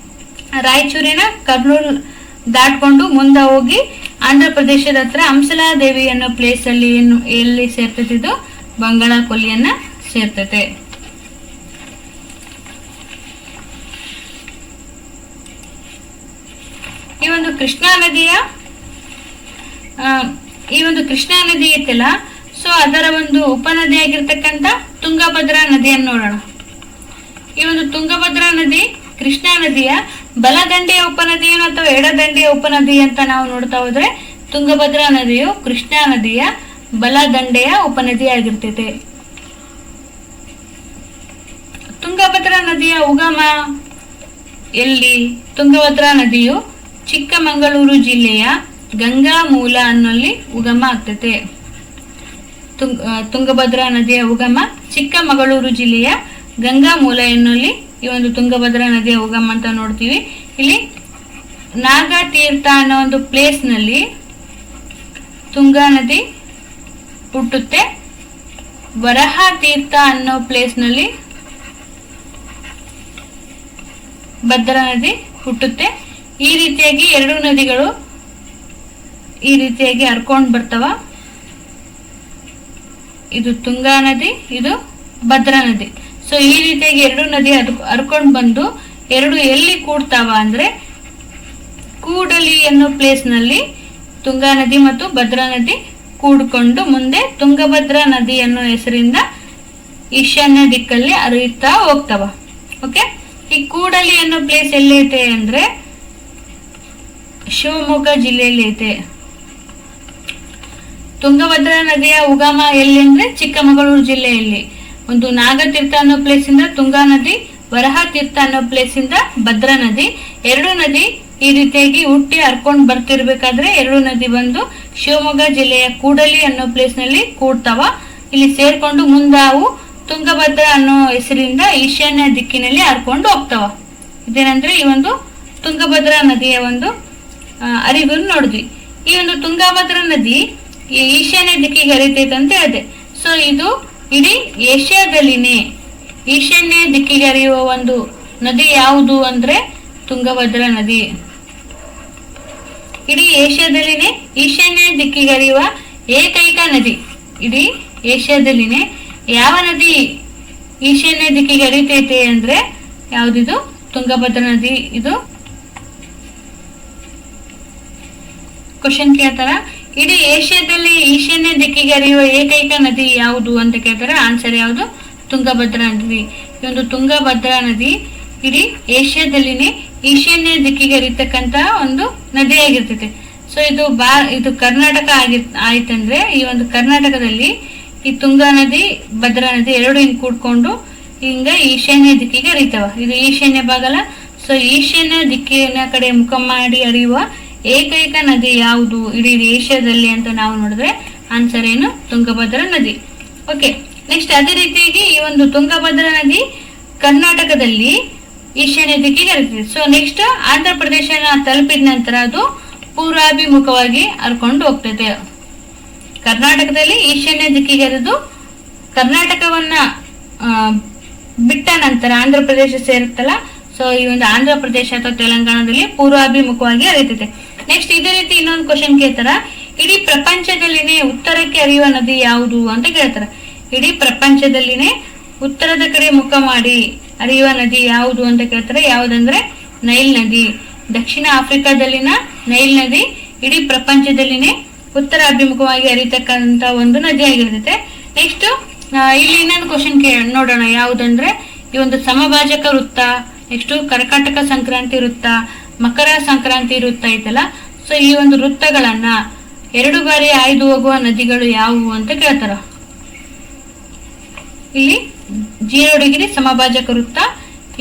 ರಾಯಚೂರಿನ ಕರ್ನೂಲ್ ದಾಟ್ಕೊಂಡು ಮುಂದೆ ಹೋಗಿ ಆಂಧ್ರ ಪ್ರದೇಶದ ಹತ್ರ ಹಂಸಲಾದೇವಿ ಅನ್ನೋ ಪ್ಲೇಸ್ ಅಲ್ಲಿ ಎಲ್ಲಿ ಸೇರ್ತೈತೆ? ಇದು ಬಂಗಾಳ ಕೊಲ್ಲಿಯನ್ನ ಸೇರ್ತೈತೆ. ಈ ಒಂದು ಕೃಷ್ಣಾ ನದಿ ಐತಲ್ಲ, ಸೊ ಅದರ ಒಂದು ಉಪನದಿಯಾಗಿರ್ತಕ್ಕಂಥ ತುಂಗಭದ್ರಾ ನದಿಯನ್ನು ನೋಡೋಣ. ಈ ಒಂದು ತುಂಗಭದ್ರಾ ನದಿ ಕೃಷ್ಣಾ ನದಿಯ ಬಲದಂಡೆಯ ಉಪನದಿ ಅಥವಾ ಎಡದಂಡೆಯ ಉಪನದಿ ಅಂತ ನಾವು ನೋಡ್ತಾ ಹೋದ್ರೆ ತುಂಗಭದ್ರಾ ನದಿಯು ಕೃಷ್ಣಾ ನದಿಯ ಬಲದಂಡೆಯ ಉಪನದಿ ಆಗಿರ್ತೈತೆ. ತುಂಗಭದ್ರಾ ನದಿಯ ಉಗಮ ಎಲ್ಲಿ? ತುಂಗಭದ್ರಾ ನದಿಯು ಚಿಕ್ಕಮಗಳೂರು ಜಿಲ್ಲೆಯ ಗಂಗಾ ಮೂಲ ಅನ್ನೋಲ್ಲಿ ಉಗಮ ಆಗ್ತೈತೆ. ತುಂಗಭದ್ರಾ ನದಿಯ ಉಗಮ ಚಿಕ್ಕಮಗಳೂರು ಜಿಲ್ಲೆಯ ಗಂಗಾ ಮೂಲ ಎನ್ನುವಲ್ಲಿ ಈ ಒಂದು ತುಂಗಭದ್ರಾ ನದಿಯ ಉಗಮ ಅಂತ ನೋಡ್ತೀವಿ. ಇಲ್ಲಿ ನಾಗತೀರ್ಥ ಅನ್ನೋ ಒಂದು ಪ್ಲೇಸ್ ನಲ್ಲಿ ತುಂಗಾ ನದಿ ಹುಟ್ಟುತ್ತೆ. ವರಹ ತೀರ್ಥ ಅನ್ನೋ ಪ್ಲೇಸ್ ನಲ್ಲಿ ಭದ್ರಾ ನದಿ ಹುಟ್ಟುತ್ತೆ. ಈ ರೀತಿಯಾಗಿ ಎರಡು ನದಿಗಳು ಈ ರೀತಿಯಾಗಿ ಹರ್ಕೊಂಡು ಬರ್ತಾವ. ಇದು ತುಂಗಾ ನದಿ, ಇದು ಭದ್ರಾ ನದಿ. ಸೊ ಈ ರೀತಿಯಾಗಿ ಎರಡು ನದಿ ಹರ್ಕೊಂಡು ಬಂದು ಎರಡು ಎಲ್ಲಿ ಕೂಡ್ತಾವ ಅಂದ್ರೆ ಕೂಡಲಿ ಅನ್ನೋ ಪ್ಲೇಸ್ ನಲ್ಲಿ ತುಂಗಾ ನದಿ ಮತ್ತು ಭದ್ರಾ ನದಿ ಕೂಡ್ಕೊಂಡು ಮುಂದೆ ತುಂಗಭದ್ರಾ ನದಿ ಅನ್ನೋ ಹೆಸರಿಂದ ಈಶಾನ್ಯ ದಿಕ್ಕಲ್ಲಿ ಹರಿಯುತ್ತಾ ಹೋಗ್ತಾವ. ಓಕೆ, ಈ ಕೂಡಲಿ ಅನ್ನೋ ಪ್ಲೇಸ್ ಎಲ್ಲೈತೆ ಅಂದ್ರೆ ಶಿವಮೊಗ್ಗ ಜಿಲ್ಲೆಯಲ್ಲಿ ಐತೆ. ತುಂಗಭದ್ರಾ ನದಿಯ ಉಗಮ ಎಲ್ಲಿ ಅಂದ್ರೆ ಚಿಕ್ಕಮಗಳೂರು ಜಿಲ್ಲೆಯಲ್ಲಿ. ಒಂದು ನಾಗತೀರ್ಥ ಅನ್ನೋ ಪ್ಲೇಸ್ ಇಂದ ತುಂಗಾ ನದಿ, ವರಹ ತೀರ್ಥ ಅನ್ನೋ ಪ್ಲೇಸ್ ಇಂದ ಭದ್ರಾ ನದಿ. ಎರಡು ನದಿ ಈ ರೀತಿಯಾಗಿ ಹುಟ್ಟಿ ಹರ್ಕೊಂಡು ಬರ್ತಿರ್ಬೇಕಾದ್ರೆ ಎರಡು ನದಿ ಬಂದು ಶಿವಮೊಗ್ಗ ಜಿಲ್ಲೆಯ ಕೂಡಲಿ ಅನ್ನೋ ಪ್ಲೇಸ್ ನಲ್ಲಿ ಕೂಡ್ತಾವ. ಇಲ್ಲಿ ಸೇರ್ಕೊಂಡು ಮುಂದಾವು ತುಂಗಭದ್ರಾ ಅನ್ನೋ ಹೆಸರಿಂದ ಈಶಾನ್ಯ ದಿಕ್ಕಿನಲ್ಲಿ ಹರ್ಕೊಂಡು ಹೋಗ್ತಾವ. ಇದೇನಂದ್ರೆ ಈ ಒಂದು ತುಂಗಭದ್ರಾ ನದಿಯ ಒಂದು ಅರಿವನ್ನು ನೋಡಿದ್ವಿ. ಈ ಒಂದು ತುಂಗಭದ್ರಾ ನದಿ ಈಶಾನ್ಯ ದಿಕ್ಕಿಗೆ ಹರಿತೈತೆ ಅಂತ ಹೇಳಿದೆ. ಸೊ ಇದು ಇಡೀ ಏಷ್ಯಾದಲ್ಲಿನೇ ಈಶಾನ್ಯ ದಿಕ್ಕಿಗೆ ಹರಿಯುವ ಒಂದು ನದಿ ಯಾವುದು ಅಂದ್ರೆ ತುಂಗಭದ್ರಾ ನದಿ. ಇಡೀ ಏಷ್ಯಾದಲ್ಲಿನೇ ಈಶಾನ್ಯ ದಿಕ್ಕಿಗೆ ಹರಿಯುವ ಏಕೈಕ ನದಿ. ಇಡೀ ಏಷ್ಯಾದಲ್ಲಿನೇ ಯಾವ ನದಿ ಈಶಾನ್ಯ ದಿಕ್ಕಿಗೆ ಹರಿತೈತೆ ಅಂದ್ರೆ ಯಾವ್ದಿದು? ತುಂಗಭದ್ರಾ ನದಿ. ಇದು ಕ್ವಶನ್ ಕೇಳ್ತಾರ, ಇಡೀ ಏಷ್ಯಾದಲ್ಲಿ ಈಶಾನ್ಯ ದಿಕ್ಕಿಗೆ ಹರಿಯುವ ಏಕೈಕ ನದಿ ಯಾವುದು ಅಂತ ಕೇಳ್ತಾರ. ಆನ್ಸರ್ ಯಾವುದು? ತುಂಗಭದ್ರಾ ನದಿ. ಈ ಒಂದು ತುಂಗಭದ್ರಾ ನದಿ ಇಡೀ ಏಷ್ಯಾದಲ್ಲಿನೇ ಈಶಾನ್ಯ ದಿಕ್ಕಿಗೆ ಹರಿತಕ್ಕಂತ ಒಂದು ನದಿ ಆಗಿರ್ತೈತೆ. ಸೊ ಇದು ಕರ್ನಾಟಕ ಆಯ್ತಂದ್ರೆ ಈ ಒಂದು ಕರ್ನಾಟಕದಲ್ಲಿ ಈ ತುಂಗಾ ನದಿ, ಭದ್ರಾ ನದಿ ಎರಡು ಹಿಂಗ್ ಕೂಡ್ಕೊಂಡು ಹಿಂಗ ಈಶಾನ್ಯ ದಿಕ್ಕಿಗೆ ಹರಿತಾವ. ಇದು ಈಶಾನ್ಯ ಭಾಗಲ. ಸೊ ಈಶಾನ್ಯ ದಿಕ್ಕಿನ ಕಡೆ ಮುಖ ಮಾಡಿ ಹರಿಯುವ ಏಕೈಕ ನದಿ ಯಾವುದು ಇಡೀ ಏಷ್ಯಾದಲ್ಲಿ ಅಂತ ನಾವು ನೋಡಿದ್ರೆ ಆನ್ಸರ್ ಏನು? ತುಂಗಭದ್ರಾ ನದಿ. ಓಕೆ, ನೆಕ್ಸ್ಟ್ ಅದೇ ರೀತಿಯಾಗಿ ಈ ಒಂದು ತುಂಗಭದ್ರಾ ನದಿ ಕರ್ನಾಟಕದಲ್ಲಿ ಈಶಾನ್ಯ ದಿಕ್ಕಿಗೆ ಹರಿತದೆ. ಸೊ ನೆಕ್ಸ್ಟ್ ಆಂಧ್ರ ಪ್ರದೇಶನ ತಲುಪಿದ ನಂತರ ಅದು ಪೂರ್ವಾಭಿಮುಖವಾಗಿ ಹರ್ಕೊಂಡು ಹೋಗ್ತದೆ. ಕರ್ನಾಟಕದಲ್ಲಿ ಈಶಾನ್ಯ ದಿಕ್ಕಿಗೆ ಹರಿದು ಕರ್ನಾಟಕವನ್ನ ಬಿಟ್ಟ ನಂತರ ಆಂಧ್ರ ಪ್ರದೇಶ ಸೇರುತ್ತಲ್ಲ, ಸೊ ಈ ಒಂದು ಆಂಧ್ರ ಪ್ರದೇಶ ಅಥವಾ ತೆಲಂಗಾಣದಲ್ಲಿ ಪೂರ್ವಾಭಿಮುಖವಾಗಿ ಹರಿತೈತೆ. ನೆಕ್ಸ್ಟ್ ಇದೇ ರೀತಿ ಇನ್ನೊಂದು ಕ್ವಶನ್ ಕೇಳ್ತಾರ, ಇಡೀ ಪ್ರಪಂಚದಲ್ಲಿನೇ ಉತ್ತರಕ್ಕೆ ಹರಿಯುವ ನದಿ ಯಾವುದು ಅಂತ ಕೇಳ್ತಾರ. ಇಡೀ ಪ್ರಪಂಚದಲ್ಲಿನೇ ಉತ್ತರದ ಕಡೆ ಮುಖ ಮಾಡಿ ಹರಿಯುವ ನದಿ ಯಾವುದು ಅಂತ ಕೇಳ್ತಾರೆ. ಯಾವುದಂದ್ರೆ ನೈಲ್ ನದಿ. ದಕ್ಷಿಣ ಆಫ್ರಿಕಾದಲ್ಲಿನ ನೈಲ್ ನದಿ ಇಡೀ ಪ್ರಪಂಚದಲ್ಲಿನೇ ಉತ್ತರ ಅಭಿಮುಖವಾಗಿ ಹರಿತಕ್ಕಂತ ಒಂದು ನದಿ ಆಗಿರ್ತೈತೆ. ನೆಕ್ಸ್ಟ್ ಇಲ್ಲಿ ಇನ್ನೊಂದು ಕ್ವಶನ್ ನೋಡೋಣ, ಯಾವುದಂದ್ರೆ ಈ ಒಂದು ಸಮಭಾಜಕ ವೃತ್ತ, ನೆಕ್ಸ್ಟ್ ಕರ್ಕಾಟಕ ಸಂಕ್ರಾಂತಿ ವೃತ್ತ, ಮಕರ ಸಂಕ್ರಾಂತಿ ವೃತ್ತ ಐತಲ್ಲ. ಸೊ ಈ ಒಂದು ವೃತ್ತಗಳನ್ನ ಎರಡು ಬಾರಿ ಆಯ್ದು ಹೋಗುವ ನದಿಗಳು ಯಾವುವು ಅಂತ ಕೇಳ್ತಾರ. ಇಲ್ಲಿ 0 ಡಿಗ್ರಿ ಸಮಭಾಜಕ ವೃತ್ತ,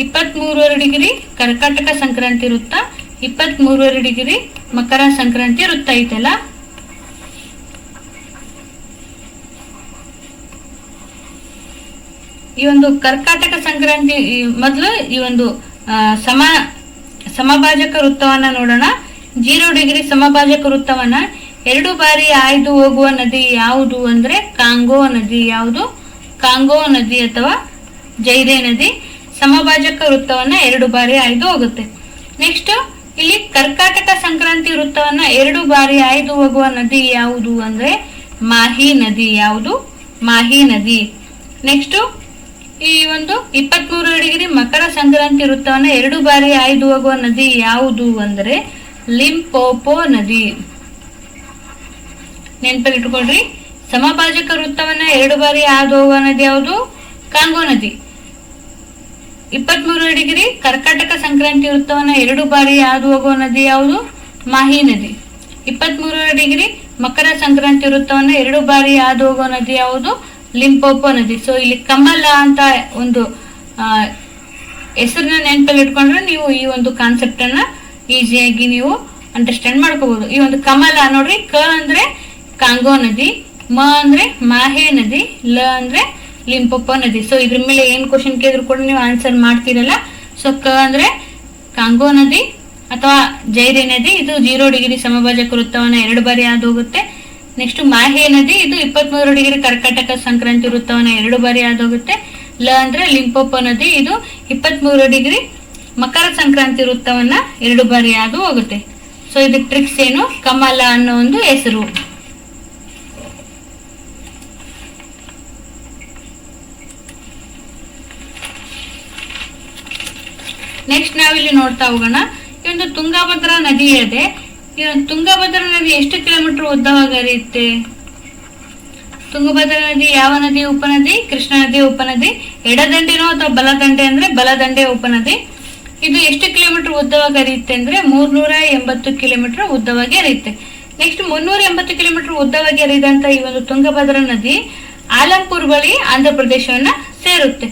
23 ಡಿಗ್ರಿ ಕರ್ಕಾಟಕ ಸಂಕ್ರಾಂತಿ ವೃತ್ತ, 23 ಡಿಗ್ರಿ ಮಕರ ಸಂಕ್ರಾಂತಿ ವೃತ್ತ ಐತಲ್ಲ. ಈ ಒಂದು ಕರ್ಕಾಟಕ ಸಂಕ್ರಾಂತಿ ಮೊದಲು ಈ ಒಂದು ಸಮಭಾಜಕ ವೃತ್ತವನ್ನ ನೋಡೋಣ. 0 ಡಿಗ್ರಿ ಸಮಭಾಜಕ ವೃತ್ತವನ್ನ ಎರಡು ಬಾರಿ ಆಯ್ದು ಹೋಗುವ ನದಿ ಯಾವುದು ಅಂದ್ರೆ ಕಾಂಗೋ ನದಿ. ಯಾವುದು? ಕಾಂಗೋ ನದಿ ಅಥವಾ ಜೈದೆ ನದಿ ಸಮಭಾಜಕ ವೃತ್ತವನ್ನ ಎರಡು ಬಾರಿ ಆಯ್ದು ಹೋಗುತ್ತೆ. ನೆಕ್ಸ್ಟ್ ಇಲ್ಲಿ ಕರ್ಕಾಟಕ ಸಂಕ್ರಾಂತಿ ವೃತ್ತವನ್ನ ಎರಡು ಬಾರಿ ಆಯ್ದು ಹೋಗುವ ನದಿ ಯಾವುದು ಅಂದ್ರೆ ಮಾಹಿ ನದಿ. ಯಾವುದು? ಮಾಹಿ ನದಿ. ನೆಕ್ಸ್ಟ್ ಈ ಒಂದು 23 ಡಿಗ್ರಿ ಮಕರ ಸಂಕ್ರಾಂತಿ ವೃತ್ತವನ್ನ ಎರಡು ಬಾರಿ ಆಯ್ದು ಹೋಗುವ ನದಿ ಯಾವುದು ಅಂದ್ರೆ ಲಿಂಪೋಪೋ ನದಿ. ನೆನಪಲ್ಲಿ ಇಟ್ಕೊಳ್ರಿ, ಸಮಭಾಜಕ ವೃತ್ತವನ್ನ ಎರಡು ಬಾರಿ ಹಾದು ಹೋಗುವ ನದಿ ಯಾವುದು? ಕಾಂಗೋ ನದಿ. 23 ಡಿಗ್ರಿ ಕರ್ಕಾಟಕ ಸಂಕ್ರಾಂತಿ ವೃತ್ತವನ್ನ ಎರಡು ಬಾರಿ ಹಾದು ಹೋಗುವ ನದಿ ಯಾವುದು? ಮಾಹಿ ನದಿ. 23 ಡಿಗ್ರಿ ಮಕರ ಸಂಕ್ರಾಂತಿ ವೃತ್ತವನ್ನ ಎರಡು ಬಾರಿ ಹಾದು ಹೋಗುವ ನದಿ ಯಾವುದು? ಲಿಂಪೋಪೋ ನದಿ. ಸೊ ಇಲ್ಲಿ ಕಮಲ ಅಂತ ಒಂದು ಹೆಸರನ್ನ ನೆನಪಲ್ಲಿ ಇಟ್ಕೊಂಡ್ರೆ ನೀವು ಈ ಒಂದು ಕಾನ್ಸೆಪ್ಟ್ ಅನ್ನ ಈಸಿಯಾಗಿ ನೀವು ಅಂಡರ್ಸ್ಟ್ಯಾಂಡ್ ಮಾಡ್ಕೋಬಹುದು. ಈ ಒಂದು ಕಮಲ ನೋಡ್ರಿ, ಕ ಅಂದ್ರೆ ಕಾಂಗೋ ನದಿ, ಮ ಅಂದ್ರೆ ಮಾಹೆ ನದಿ, ಲ ಅಂದ್ರೆ ಲಿಂಪೋಪೋ ನದಿ. ಸೊ ಇದ್ರ ಮೇಲೆ ಏನ್ ಕ್ವಶನ್ ಕೇಳಿದ್ರು ಕೂಡ ನೀವು ಆನ್ಸರ್ ಮಾಡ್ತೀರಲ್ಲ. ಸೊ ಕ ಅಂದ್ರೆ ಕಾಂಗೋ ನದಿ ಅಥವಾ ಜೈದೆ ನದಿ, ಇದು 0 ಡಿಗ್ರಿ ಸಮಭಾಜಕ ವೃತ್ತವನ್ನ ಎರಡು ಬಾರಿ ಹಾದು ಹೋಗುತ್ತೆ. ನೆಕ್ಸ್ಟ್ ಮಾಹೆ ನದಿ, ಇದು 23 ಡಿಗ್ರಿ ಕರ್ಕಾಟಕ ಸಂಕ್ರಾಂತಿ ವೃತ್ತವನ್ನ ಎರಡು ಬಾರಿ ಹಾದು ಹೋಗುತ್ತೆ. ಲ ಅಂದ್ರೆ ಲಿಂಪೋಪೋ ನದಿ, ಇದು 23 ಡಿಗ್ರಿ ಮಕರ ಸಂಕ್ರಾಂತಿ ವೃತ್ತವನ್ನ ಎರಡು ಬಾರಿ ಹಾದು ಹೋಗುತ್ತೆ. ಸೊ ಇದು ಟ್ರಿಕ್ಸ್ ಏನು? ಕಮಲ ಅನ್ನೋ ಒಂದು ಹೆಸರು. ನೆಕ್ಸ್ಟ್ ನಾವಿಲ್ಲಿ ನೋಡ್ತಾ ಹೋಗೋಣ, ಈ ಒಂದು ತುಂಗಭದ್ರಾ ನದಿ ಇದೆ. ಈ ಒಂದು ತುಂಗಭದ್ರಾ ನದಿ ಎಷ್ಟು ಕಿಲೋಮೀಟರ್ ಉದ್ದವಾಗಿ ಹರಿಯುತ್ತೆ? ತುಂಗಭದ್ರಾ ನದಿ ಯಾವ ನದಿಯ ಉಪನದಿ? ಕೃಷ್ಣ ನದಿಯ ಉಪನದಿ. ಎಡದಂಡೆನೋ ಅಥವಾ ಬಲದಂಡೆ ಅಂದ್ರೆ ಬಲದಂಡೆ ಉಪನದಿ. ಇದು ಎಷ್ಟು ಕಿಲೋಮೀಟರ್ ಉದ್ದವಾಗಿ ಹರಿಯುತ್ತೆ ಅಂದ್ರೆ 380 ಕಿಲೋಮೀಟರ್ ಉದ್ದವಾಗಿ ಹರಿಯುತ್ತೆ. ನೆಕ್ಸ್ಟ್ 380 ಕಿಲೋಮೀಟರ್ ಉದ್ದವಾಗಿ ಹರಿದಂತ ಈ ಒಂದು ತುಂಗಭದ್ರಾ ನದಿ ಆಲಂಪುರ್ ಬಳಿ ಆಂಧ್ರ ಪ್ರದೇಶವನ್ನ ಸೇರುತ್ತೆ.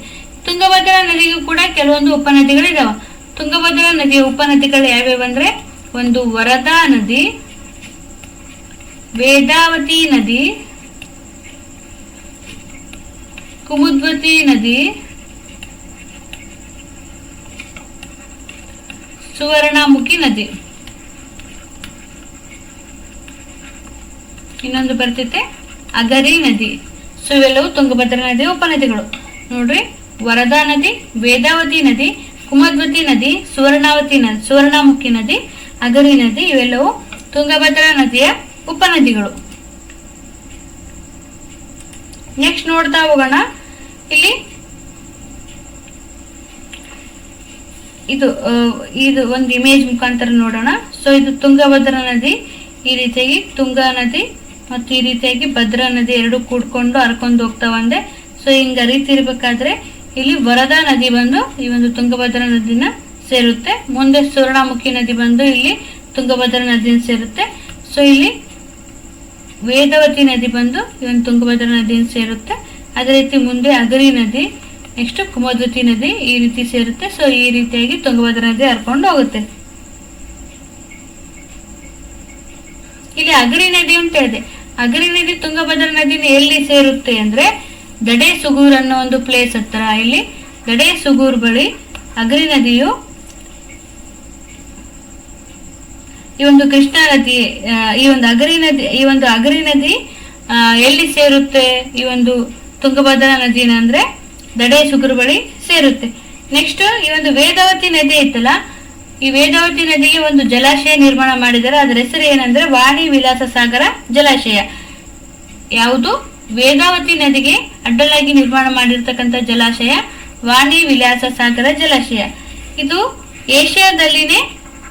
ತುಂಗಭದ್ರಾ ನದಿಗೂ ಕೂಡ ಕೆಲವೊಂದು ಉಪನದಿಗಳಿದಾವ. ತುಂಗಭದ್ರಾ ನದಿಯ ಉಪನದಿಗಳು ಯಾವ್ಯಾವ ಅಂದ್ರೆ, ಒಂದು ವರದಾ ನದಿ, ವೇದಾವತಿ ನದಿ, ಕುಮುದ್ವತಿ ನದಿ, ಸುವರ್ಣಮುಖಿ ನದಿ. ಇನ್ನೊಂದು ಬರ್ತೈತೆ ಅಗರಿ ನದಿ. ಸೊ ಇವೆಲ್ಲವೂ ತುಂಗಭದ್ರಾ ನದಿಯ ಉಪನದಿಗಳು. ನೋಡ್ರಿ, ವರದಾ ನದಿ, ವೇದಾವತಿ ನದಿ, ಕುಮದ್ವತಿ ನದಿ, ಸುವರ್ಣಮುಖಿ ನದಿ, ಅಗರಿ ನದಿ, ಇವೆಲ್ಲವೂ ತುಂಗಭದ್ರಾ ನದಿಯ ಉಪನದಿಗಳು. ನೆಕ್ಸ್ಟ್ ನೋಡ್ತಾ ಹೋಗೋಣ. ಇಲ್ಲಿ ಇದು ಒಂದು ಇಮೇಜ್ ಮುಖಾಂತರ ನೋಡೋಣ. ಸೊ ಇದು ತುಂಗಭದ್ರಾ ನದಿ, ಈ ರೀತಿಯಾಗಿ ತುಂಗಾ ನದಿ ಮತ್ತು ಈ ರೀತಿಯಾಗಿ ಭದ್ರಾ ನದಿ ಎರಡು ಕೂಡ್ಕೊಂಡು ಹರ್ಕೊಂಡು ಹೋಗ್ತಾವಂದೆ. ಸೊ ಹಿಂಗ ಹರಿತಿರ್ಬೇಕಾದ್ರೆ ಇಲ್ಲಿ ವರದಾ ನದಿ ಬಂದು ಈ ಒಂದು ತುಂಗಭದ್ರಾ ನದಿನ ಸೇರುತ್ತೆ. ಮುಂದೆ ಸುವರ್ಣಮುಖಿ ನದಿ ಬಂದು ಇಲ್ಲಿ ತುಂಗಭದ್ರಾ ನದಿನ ಸೇರುತ್ತೆ. ಸೊ ಇಲ್ಲಿ ವೇದಾವತಿ ನದಿ ಬಂದು ಈ ಒಂದು ತುಂಗಭದ್ರಾ ನದಿನ ಸೇರುತ್ತೆ. ಅದೇ ರೀತಿ ಮುಂದೆ ಅಗರಿ ನದಿ, ನೆಕ್ಸ್ಟ್ ಕುಮದ್ವತಿ ನದಿ ಈ ರೀತಿ ಸೇರುತ್ತೆ. ಸೊ ಈ ರೀತಿಯಾಗಿ ತುಂಗಭದ್ರಾ ನದಿ ಹರ್ಕೊಂಡು ಹೋಗುತ್ತೆ. ಇಲ್ಲಿ ಅಗರಿ ನದಿ ಅಂತ ಹೇಳಿದೆ. ಅಗರಿ ನದಿ ತುಂಗಭದ್ರಾ ನದಿನ ಎಲ್ಲಿ ಸೇರುತ್ತೆ ಅಂದ್ರೆ, ದಡೆ ಸುಗೂರ್ ಅನ್ನೋ ಒಂದು ಪ್ಲೇಸ್ ಹತ್ರ, ಇಲ್ಲಿ ದಡೆ ಸುಗೂರ್ ಬಳಿ ಅಗರಿ ನದಿಯು ಈ ಒಂದು ಕೃಷ್ಣಾ ನದಿ, ಈ ಒಂದು ಅಗರಿ ನದಿ ಎಲ್ಲಿ ಸೇರುತ್ತೆ ಈ ಒಂದು ತುಂಗಭದ್ರಾ ನದಿನ ಅಂದ್ರೆ ದಡೆ ಸುಗೂರ್ ಬಳಿ ಸೇರುತ್ತೆ. ನೆಕ್ಸ್ಟ್ ಈ ಒಂದು ವೇದಾವತಿ ನದಿ ಐತಲ್ಲ, ಈ ವೇದಾವತಿ ನದಿಗೆ ಒಂದು ಜಲಾಶಯ ನಿರ್ಮಾಣ ಮಾಡಿದ್ದಾರೆ. ಅದರ ಹೆಸರು ಏನಂದ್ರೆ ವಾಣಿ ವಿಲಾಸ ಸಾಗರ ಜಲಾಶಯ. ಯಾವುದು? ವೇದಾವತಿ ನದಿಗೆ ಅಡ್ಡಲಾಗಿ ನಿರ್ಮಾಣ ಮಾಡಿರ್ತಕ್ಕಂಥ ಜಲಾಶಯ ವಾಣಿ ವಿಲಾಸ ಸಾಗರ ಜಲಾಶಯ. ಇದು ಏಷ್ಯಾದಲ್ಲಿನೇ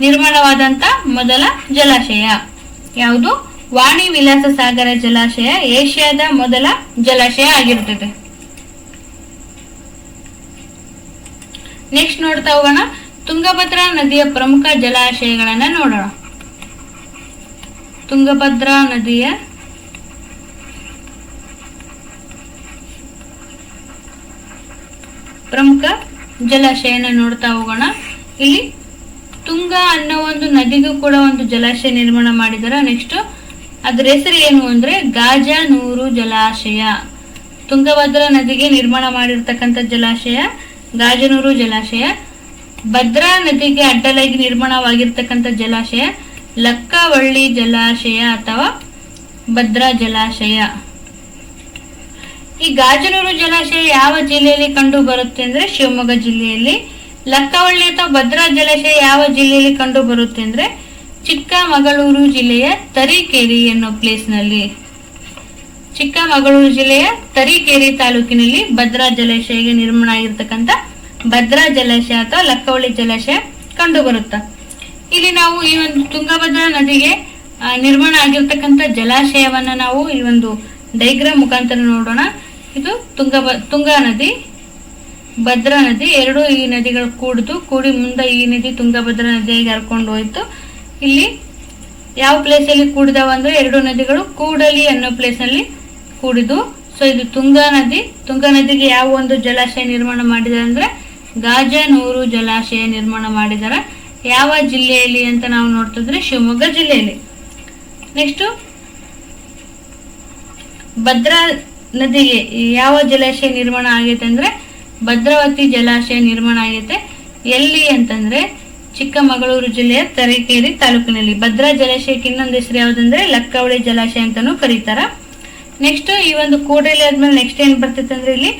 ನಿರ್ಮಾಣವಾದಂತ ಮೊದಲ ಜಲಾಶಯ. ಯಾವುದು? ವಾಣಿ ವಿಲಾಸ ಸಾಗರ ಜಲಾಶಯ ಏಷ್ಯಾದ ಮೊದಲ ಜಲಾಶಯ ಆಗಿರುತ್ತದೆ. ನೆಕ್ಸ್ಟ್ ನೋಡ್ತಾ ಹೋಗೋಣ. ತುಂಗಭದ್ರಾ ನದಿಯ ಪ್ರಮುಖ ಜಲಾಶಯಗಳನ್ನ ನೋಡೋಣ. ತುಂಗಭದ್ರಾ ನದಿಯ ಪ್ರಮುಖ ಜಲಾಶಯನ ನೋಡ್ತಾ ಹೋಗೋಣ. ಇಲ್ಲಿ ತುಂಗಾ ಅನ್ನೋ ಒಂದು ನದಿಗೂ ಕೂಡ ಒಂದು ಜಲಾಶಯ ನಿರ್ಮಾಣ ಮಾಡಿದಾರೆ. ನೆಕ್ಸ್ಟ್ ಅದ್ರ ಹೆಸರು ಏನು ಅಂದ್ರೆ ಗಾಜನೂರು ಜಲಾಶಯ. ತುಂಗಭದ್ರಾ ನದಿಗೆ ನಿರ್ಮಾಣ ಮಾಡಿರ್ತಕ್ಕಂಥ ಜಲಾಶಯ ಗಾಜನೂರು ಜಲಾಶಯ. ಭದ್ರಾ ನದಿಗೆ ಅಡ್ಡಲಾಗಿ ನಿರ್ಮಾಣವಾಗಿರ್ತಕ್ಕಂಥ ಜಲಾಶಯ ಲಕ್ಕವಳ್ಳಿ ಜಲಾಶಯ ಅಥವಾ ಭದ್ರಾ ಜಲಾಶಯ. ಈ ಗಾಜನೂರು ಜಲಾಶಯ ಯಾವ ಜಿಲ್ಲೆಯಲ್ಲಿ ಕಂಡು ಬರುತ್ತೆ ಅಂದ್ರೆ ಶಿವಮೊಗ್ಗ ಜಿಲ್ಲೆಯಲ್ಲಿ. ಲಕ್ಕವಳ್ಳಿ ಅಥವಾ ಭದ್ರಾ ಜಲಾಶಯ ಯಾವ ಜಿಲ್ಲೆಯಲ್ಲಿ ಕಂಡು ಬರುತ್ತೆ ಅಂದ್ರೆ ಚಿಕ್ಕಮಗಳೂರು ಜಿಲ್ಲೆಯ ತರೀಕೆರೆ ಅನ್ನೋ ಪ್ಲೇಸ್ ನಲ್ಲಿ. ಚಿಕ್ಕಮಗಳೂರು ಜಿಲ್ಲೆಯ ತರೀಕೆರೆ ತಾಲೂಕಿನಲ್ಲಿ ಭದ್ರಾ ಜಲಾಶಯಗೆ ನಿರ್ಮಾಣ ಆಗಿರ್ತಕ್ಕಂಥ ಭದ್ರಾ ಜಲಾಶಯ ಅಥವಾ ಲಕ್ಕವಳ್ಳಿ ಜಲಾಶಯ ಕಂಡು ಬರುತ್ತ. ಇಲ್ಲಿ ನಾವು ಈ ಒಂದು ತುಂಗಭದ್ರಾ ನದಿಗೆ ನಿರ್ಮಾಣ ಆಗಿರ್ತಕ್ಕಂಥ ಜಲಾಶಯವನ್ನ ನಾವು ಈ ಒಂದು ಡೈಗ್ರಾಮ್ ಮುಖಾಂತರ ನೋಡೋಣ. ಇದು ತುಂಗಾ ನದಿ, ಭದ್ರಾ ನದಿ ಎರಡು ಈ ನದಿಗಳು ಕೂಡಿ ಮುಂದೆ ಈ ನದಿ ತುಂಗಭದ್ರಾ ನದಿಯಾಗಿ ಹರ್ಕೊಂಡು ಹೋಯ್ತು. ಇಲ್ಲಿ ಯಾವ ಪ್ಲೇಸ್ ಅಲ್ಲಿ ಕೂಡಿದಾವ ಅಂದ್ರೆ ಎರಡು ನದಿಗಳು ಕೂಡಲಿ ಅನ್ನೋ ಪ್ಲೇಸ್ ನಲ್ಲಿ ಕೂಡಿದು. ಸೊ ಇದು ತುಂಗಾ ನದಿಗೆ ಯಾವ ಒಂದು ಜಲಾಶಯ ನಿರ್ಮಾಣ ಮಾಡಿದ್ದಾರೆ ಅಂದ್ರೆ ಗಾಜನೂರು ಜಲಾಶಯ ನಿರ್ಮಾಣ ಮಾಡಿದಾರ. ಯಾವ ಜಿಲ್ಲೆಯಲ್ಲಿ ಅಂತ ನಾವು ನೋಡ್ತಿದ್ರೆ ಶಿವಮೊಗ್ಗ ಜಿಲ್ಲೆಯಲ್ಲಿ. ನೆಕ್ಸ್ಟ್ ಭದ್ರಾ ನದಿಗೆ ಯಾವ ಜಲಾಶಯ ನಿರ್ಮಾಣ ಆಗೈತೆ ಅಂದ್ರೆ ಭದ್ರಾವತಿ ಜಲಾಶಯ ನಿರ್ಮಾಣ ಆಗೈತೆ. ಎಲ್ಲಿ ಅಂತಂದ್ರೆ ಚಿಕ್ಕಮಗಳೂರು ಜಿಲ್ಲೆಯ ತರೀಕೆರೆ ತಾಲೂಕಿನಲ್ಲಿ. ಭದ್ರಾ ಜಲಾಶಯಕ್ಕೆ ಇನ್ನೊಂದು ಹೆಸರು ಯಾವ್ದಂದ್ರೆ ಲಕ್ಕವಳ್ಳಿ ಜಲಾಶಯ ಅಂತಾನೂ ಕರೀತಾರ. ನೆಕ್ಸ್ಟ್ ಈ ಒಂದು ಕೂಡಲಿ ಆದ್ಮೇಲೆ ನೆಕ್ಸ್ಟ್ ಏನ್ ಬರ್ತೈತೆ ಅಂದ್ರೆ ಇಲ್ಲಿ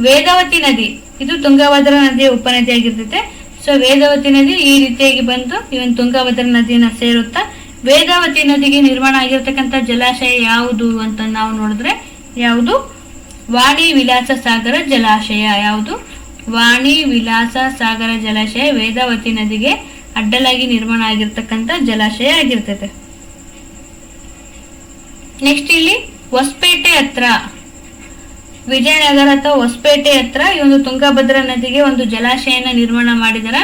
ವೇದಾವತಿ ನದಿ. ಇದು ತುಂಗಭದ್ರಾ ನದಿಯ ಉಪನದಿ ಆಗಿರ್ತೈತೆ. ಸೊ ವೇದಾವತಿ ನದಿ ಈ ರೀತಿಯಾಗಿ ಬಂದು ಈ ಒಂದು ತುಂಗಭದ್ರಾ ನದಿಯನ್ನ ಸೇರುತ್ತಾ. ವೇದಾವತಿ ನದಿಗೆ ನಿರ್ಮಾಣ ಆಗಿರ್ತಕ್ಕಂಥ ಜಲಾಶಯ ಯಾವುದು ಅಂತ ನಾವು ನೋಡಿದ್ರೆ ಯಾವುದು? ವಾಣಿ ವಿಲಾಸ ಸಾಗರ ಜಲಾಶಯ. ಯಾವುದು? ವಾಣಿ ವಿಲಾಸ ಸಾಗರ ಜಲಾಶಯ ವೇದಾವತಿ ನದಿಗೆ ಅಡ್ಡಲಾಗಿ ನಿರ್ಮಾಣ ಆಗಿರ್ತಕ್ಕಂಥ ಜಲಾಶಯ ಆಗಿರ್ತೈತೆ. ನೆಕ್ಸ್ಟ್ ಇಲ್ಲಿ ಹೊಸಪೇಟೆ ಹತ್ರ, ವಿಜಯನಗರ ಅಥವಾ ಹೊಸಪೇಟೆ ಹತ್ರ ಈ ಒಂದು ತುಂಗಭದ್ರಾ ನದಿಗೆ ಒಂದು ಜಲಾಶಯನ ನಿರ್ಮಾಣ ಮಾಡಿದಾರ.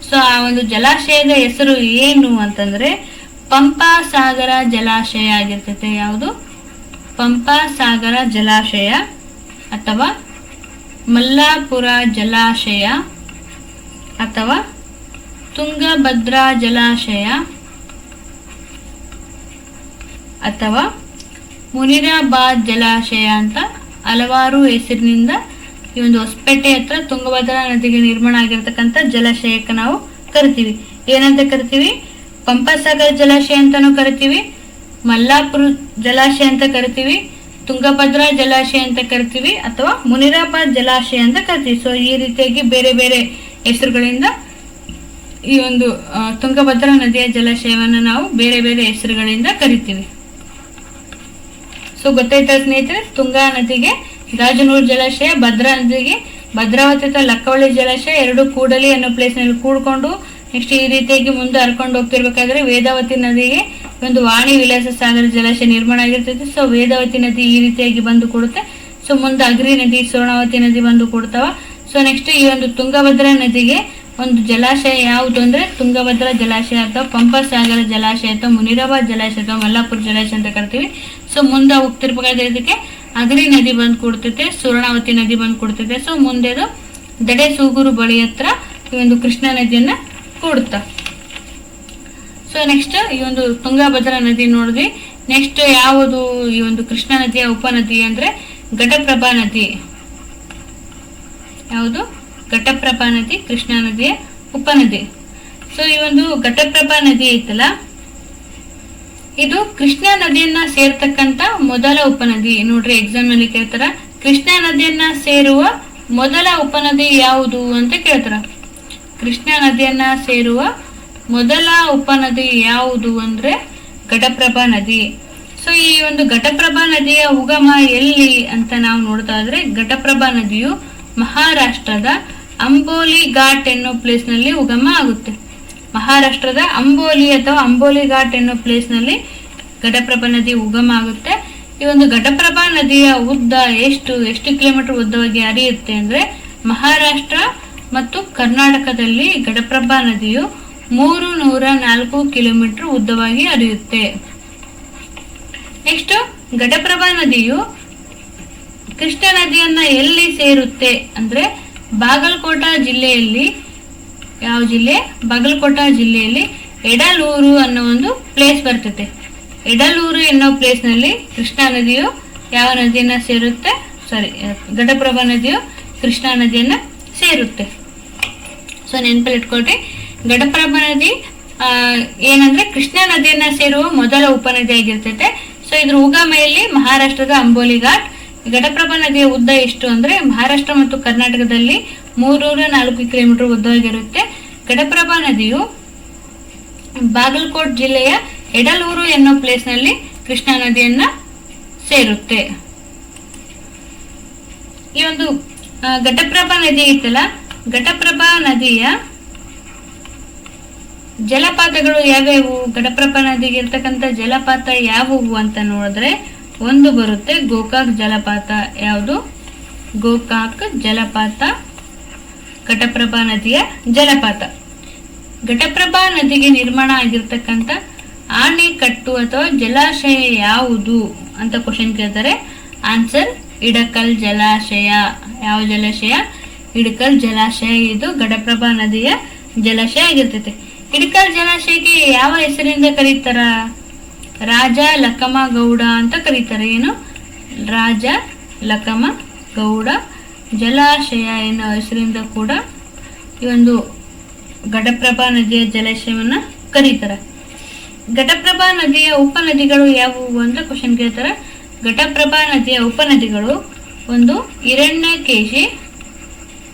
ಸೊ ಆ ಒಂದು ಜಲಾಶಯದ ಹೆಸರು ಏನು ಅಂತಂದ್ರೆ ಪಂಪಾ ಸಾಗರ ಜಲಾಶಯ ಆಗಿರ್ತೈತೆ. ಯಾವುದು? ಪಂಪಾ ಸಾಗರ ಜಲಾಶಯ ಅಥವಾ ಮಲ್ಲಾಪುರ ಜಲಾಶಯ ಅಥವಾ ತುಂಗಭದ್ರಾ ಜಲಾಶಯ ಅಥವಾ ಮುನಿರಾಬಾದ್ ಜಲಾಶಯ ಅಂತ ಹಲವಾರು ಹೆಸರಿನಿಂದ ಈ ಒಂದು ಹೊಸಪೇಟೆ ಹತ್ರ ತುಂಗಭದ್ರಾ ನದಿಗೆ ನಿರ್ಮಾಣ ಆಗಿರ್ತಕ್ಕಂಥ ಜಲಾಶಯಕ್ಕೆ ನಾವು ಕರಿತೀವಿ. ಏನಂತ ಕರಿತೀವಿ? ಪಂಪಸಾಗರ ಜಲಾಶಯ ಅಂತಾನು ಕರಿತೀವಿ, ಮಲ್ಲಾಪುರ ಜಲಾಶಯ ಅಂತ ಕರಿತೀವಿ, ತುಂಗಭದ್ರಾ ಜಲಾಶಯ ಅಂತ ಕರಿತೀವಿ ಅಥವಾ ಮುನಿರಾಬಾದ್ ಜಲಾಶಯ ಅಂತ ಕರಿತೀವಿ. ಸೊ ಈ ರೀತಿಯಾಗಿ ಬೇರೆ ಬೇರೆ ಹೆಸರುಗಳಿಂದ ಈ ಒಂದು ತುಂಗಭದ್ರಾ ನದಿಯ ಜಲಾಶಯವನ್ನು ನಾವು ಬೇರೆ ಬೇರೆ ಹೆಸರುಗಳಿಂದ ಕರಿತೀವಿ. ಸೊ ಗೊತ್ತಾಯ್ತಾ ಸ್ನೇಹಿತರೆ? ತುಂಗಾ ನದಿಗೆ ಗಾಜನೂರು ಜಲಾಶಯ, ಭದ್ರಾ ನದಿಗೆ ಭದ್ರಾವತಿ ಅಥವಾ ಲಕ್ಕವಳ್ಳಿ ಜಲಾಶಯ ಎರಡು ಕೂಡಲಿ ಅನ್ನೋ ಪ್ಲೇಸ್ ನಲ್ಲಿ ಕೂಡ್ಕೊಂಡು ನೆಕ್ಸ್ಟ್ ಈ ರೀತಿಯಾಗಿ ಮುಂದೆ ಹರ್ಕೊಂಡು ಹೋಗ್ತಿರ್ಬೇಕಾದ್ರೆ ವೇದಾವತಿ ನದಿಗೆ ಒಂದು ವಾಣಿ ವಿಲಾಸ ಸಾಗರ ಜಲಾಶಯ ನಿರ್ಮಾಣ ಆಗಿರ್ತೈತೆ. ಸೊ ವೇದಾವತಿ ನದಿ ಈ ರೀತಿಯಾಗಿ ಬಂದು ಕೊಡುತ್ತೆ. ಸೊ ಮುಂದೆ ಅಗ್ರಿ ನದಿ, ಸ್ವರ್ಣವತಿ ನದಿ ಬಂದು ಕೊಡ್ತಾವ. ಸೊ ನೆಕ್ಸ್ಟ್ ಈ ಒಂದು ತುಂಗಭದ್ರಾ ನದಿಗೆ ಒಂದು ಜಲಾಶಯ ಯಾವುದು ಅಂದ್ರೆ ತುಂಗಭದ್ರಾ ಜಲಾಶಯ ಅಥವಾ ಪಂಪಸಾಗರ ಜಲಾಶಯ ಅಥವಾ ಮುನಿರಾಬಾದ್ ಜಲಾಶಯ ಅಥವಾ ಮಲ್ಲಾಪುರ ಜಲಾಶಯ ಅಂತ ಕರಿತೀವಿ. ಸೊ ಮುಂದೆ ಹೋಗ್ತಿರ್ಬೇಕಾದ್ರೆ ಇದಕ್ಕೆ ಅಗ್ರಿ ನದಿ ಬಂದು ಕೊಡ್ತೈತೆ, ಸುವರ್ಣವತಿ ನದಿ ಬಂದು ಕೊಡ್ತೈತೆ. ಸೊ ಮುಂದೆ ಅದು ದಡೆ ಸೂಗೂರು ಬಳಿ ಹತ್ರ ಈ ಒಂದು ಕೃಷ್ಣಾ ನದಿಯನ್ನ ಕೂಡುತ್ತ. ಸೊ ನೆಕ್ಸ್ಟ್ ಈ ಒಂದು ತುಂಗಭದ್ರಾ ನದಿ ನೋಡಿದ್ವಿ. ನೆಕ್ಸ್ಟ್ ಯಾವುದು ಈ ಒಂದು ಕೃಷ್ಣಾ ನದಿಯ ಉಪನದಿ ಅಂದ್ರೆ ಘಟಪ್ರಭಾ ನದಿ. ಯಾವುದು? ಘಟಪ್ರಭಾ ನದಿ ಕೃಷ್ಣಾ ನದಿಯ ಉಪನದಿ. ಸೊ ಈ ಒಂದು ಘಟಪ್ರಭಾ ನದಿ ಐತಲ್ಲ, ಇದು ಕೃಷ್ಣಾ ನದಿಯನ್ನ ಸೇರ್ತಕ್ಕಂತ ಮೊದಲ ಉಪನದಿ. ನೋಡ್ರಿ ಎಕ್ಸಾಮ್ ನಲ್ಲಿ ಕೇಳ್ತಾರ, ಕೃಷ್ಣಾ ನದಿಯನ್ನ ಸೇರುವ ಮೊದಲ ಉಪನದಿ ಯಾವುದು ಅಂತ ಕೇಳ್ತಾರ. ಕೃಷ್ಣಾ ನದಿಯನ್ನ ಸೇರುವ ಮೊದಲ ಉಪನದಿ ಯಾವುದು ಅಂದ್ರೆ ಘಟಪ್ರಭಾ ನದಿ. ಸೊ ಈ ಒಂದು ಘಟಪ್ರಭಾ ನದಿಯ ಉಗಮ ಎಲ್ಲಿ ಅಂತ ನಾವು ನೋಡ್ತಾ ಇದ್ರೆ, ಘಟಪ್ರಭಾ ನದಿಯು ಮಹಾರಾಷ್ಟ್ರದ ಅಂಬೋಲಿ ಘಾಟ್ ಎನ್ನೋ ಪ್ಲೇಸ್ ನಲ್ಲಿ ಉಗಮ ಆಗುತ್ತೆ. ಮಹಾರಾಷ್ಟ್ರದ ಅಂಬೋಲಿ ಅಥವಾ ಅಂಬೋಲಿ ಘಾಟ್ ಎನ್ನೋ ಪ್ಲೇಸ್ ನಲ್ಲಿ ಘಟಪ್ರಭಾ ನದಿ ಉಗಮ ಆಗುತ್ತೆ. ಈ ಒಂದು ಘಟಪ್ರಭಾ ನದಿಯ ಉದ್ದ ಎಷ್ಟು ಕಿಲೋಮೀಟರ್ ಉದ್ದವಾಗಿ ಹರಿಯುತ್ತೆ ಅಂದ್ರೆ, ಮಹಾರಾಷ್ಟ್ರ ಮತ್ತು ಕರ್ನಾಟಕದಲ್ಲಿ ಘಟಪ್ರಭಾ ನದಿಯು 304 ಕಿಲೋಮೀಟರ್ ಉದ್ದವಾಗಿ ಹರಿಯುತ್ತೆ. ನೆಕ್ಸ್ಟ್ ಘಟಪ್ರಭಾ ನದಿಯು ಕೃಷ್ಣಾ ನದಿಯನ್ನ ಎಲ್ಲಿ ಸೇರುತ್ತೆ ಅಂದ್ರೆ ಬಾಗಲಕೋಟಾ ಜಿಲ್ಲೆಯಲ್ಲಿ, ಯಾವ ಜಿಲ್ಲೆ? ಬಾಗಲಕೋಟಾ ಜಿಲ್ಲೆಯಲ್ಲಿ ಎಡಲೂರು ಅನ್ನೋ ಒಂದು ಪ್ಲೇಸ್ ಬರ್ತೈತೆ. ಎಡಲೂರು ಎನ್ನೋ ಪ್ಲೇಸ್ ನಲ್ಲಿ ಕೃಷ್ಣಾ ನದಿಯು ಯಾವ ನದಿಯನ್ನ ಸೇರುತ್ತೆ? ಘಟಪ್ರಭಾ ನದಿಯು ಕೃಷ್ಣಾ ನದಿಯನ್ನ ಸೇರುತ್ತೆ. ಸೊ ನೆನಪಲ್ಲಿ ಇಟ್ಕೊಳ್ರಿ, ಘಟಪ್ರಭಾ ನದಿ ಏನಂದ್ರೆ ಕೃಷ್ಣಾ ನದಿಯನ್ನ ಸೇರುವ ಮೊದಲ ಉಪನದಿ ಆಗಿರ್ತೈತೆ. ಸೊ ಇದ್ರ ಉಗಮೆಯಲ್ಲಿ ಮಹಾರಾಷ್ಟ್ರದ ಅಂಬೋಲಿ ಘಾಟ್. ಘಟಪ್ರಭಾ ನದಿಯ ಉದ್ದ ಎಷ್ಟು ಅಂದ್ರೆ ಮಹಾರಾಷ್ಟ್ರ ಮತ್ತು ಕರ್ನಾಟಕದಲ್ಲಿ 304 ಕಿಲೋಮೀಟರ್ ಉದ್ದವಾಗಿರುತ್ತೆ. ಘಟಪ್ರಭಾ ನದಿಯು ಬಾಗಲಕೋಟ್ ಜಿಲ್ಲೆಯ ಎಡಲೂರು ಎನ್ನೋ ಪ್ಲೇಸ್ ನಲ್ಲಿ ಕೃಷ್ಣಾ ನದಿಯನ್ನ ಸೇರುತ್ತೆ. ಈ ಒಂದು ಘಟಪ್ರಭಾ ನದಿ ಐತಲ್ಲ, ಘಟಪ್ರಭಾ ನದಿಯ ಜಲಪಾತಗಳು ಯಾವ್ಯಾವು? ಘಟಪ್ರಭಾ ನದಿಗೆ ಇರ್ತಕ್ಕಂಥ ಜಲಪಾತ ಯಾವುವು ಅಂತ ನೋಡಿದ್ರೆ, ಒಂದು ಬರುತ್ತೆ ಗೋಕಾಕ್ ಜಲಪಾತ. ಯಾವುದು? ಗೋಕಾಕ್ ಜಲಪಾತ ಘಟಪ್ರಭಾ ನದಿಯ ಜಲಪಾತ. ಘಟಪ್ರಭಾ ನದಿಗೆ ನಿರ್ಮಾಣ ಆಗಿರ್ತಕ್ಕಂಥ ಆಣೆಕಟ್ಟು ಅಥವಾ ಜಲಾಶಯ ಯಾವುದು ಅಂತ ಕ್ವಶನ್ ಕೇಳ್ತಾರೆ. ಆನ್ಸರ್ ಇಡಕಲ್ ಜಲಾಶಯ. ಯಾವ ಜಲಾಶಯ? ಇಡಕಲ್ ಜಲಾಶಯ. ಇದು ಘಟಪ್ರಭಾ ನದಿಯ ಜಲಾಶಯ ಆಗಿರ್ತೈತೆ. ಇಡಕಲ್ ಜಲಾಶಯಕ್ಕೆ ಯಾವ ಹೆಸರಿಂದ ಕರೀತಾರ? ರಾಜ ಲಕ್ಕಮ ಗೌಡ ಅಂತ ಕರೀತಾರೆ. ಏನು? ರಾಜ ಲಕ್ಕಮ ಗೌಡ ಜಲಾಶಯ ಎನ್ನುವ ಹೆಸರಿಂದ ಕೂಡ ಈ ಒಂದು ಘಟಪ್ರಭಾ ನದಿಯ ಜಲಾಶಯವನ್ನ ಕರೀತಾರೆ. ಘಟಪ್ರಭಾ ನದಿಯ ಉಪನದಿಗಳು ಯಾವುವು ಅಂತ ಕ್ವಶನ್ ಕೇಳ್ತಾರೆ. ಘಟಪ್ರಭಾ ನದಿಯ ಉಪನದಿಗಳು ಒಂದು ಹಿರಣ್ಯಕೇಶಿ,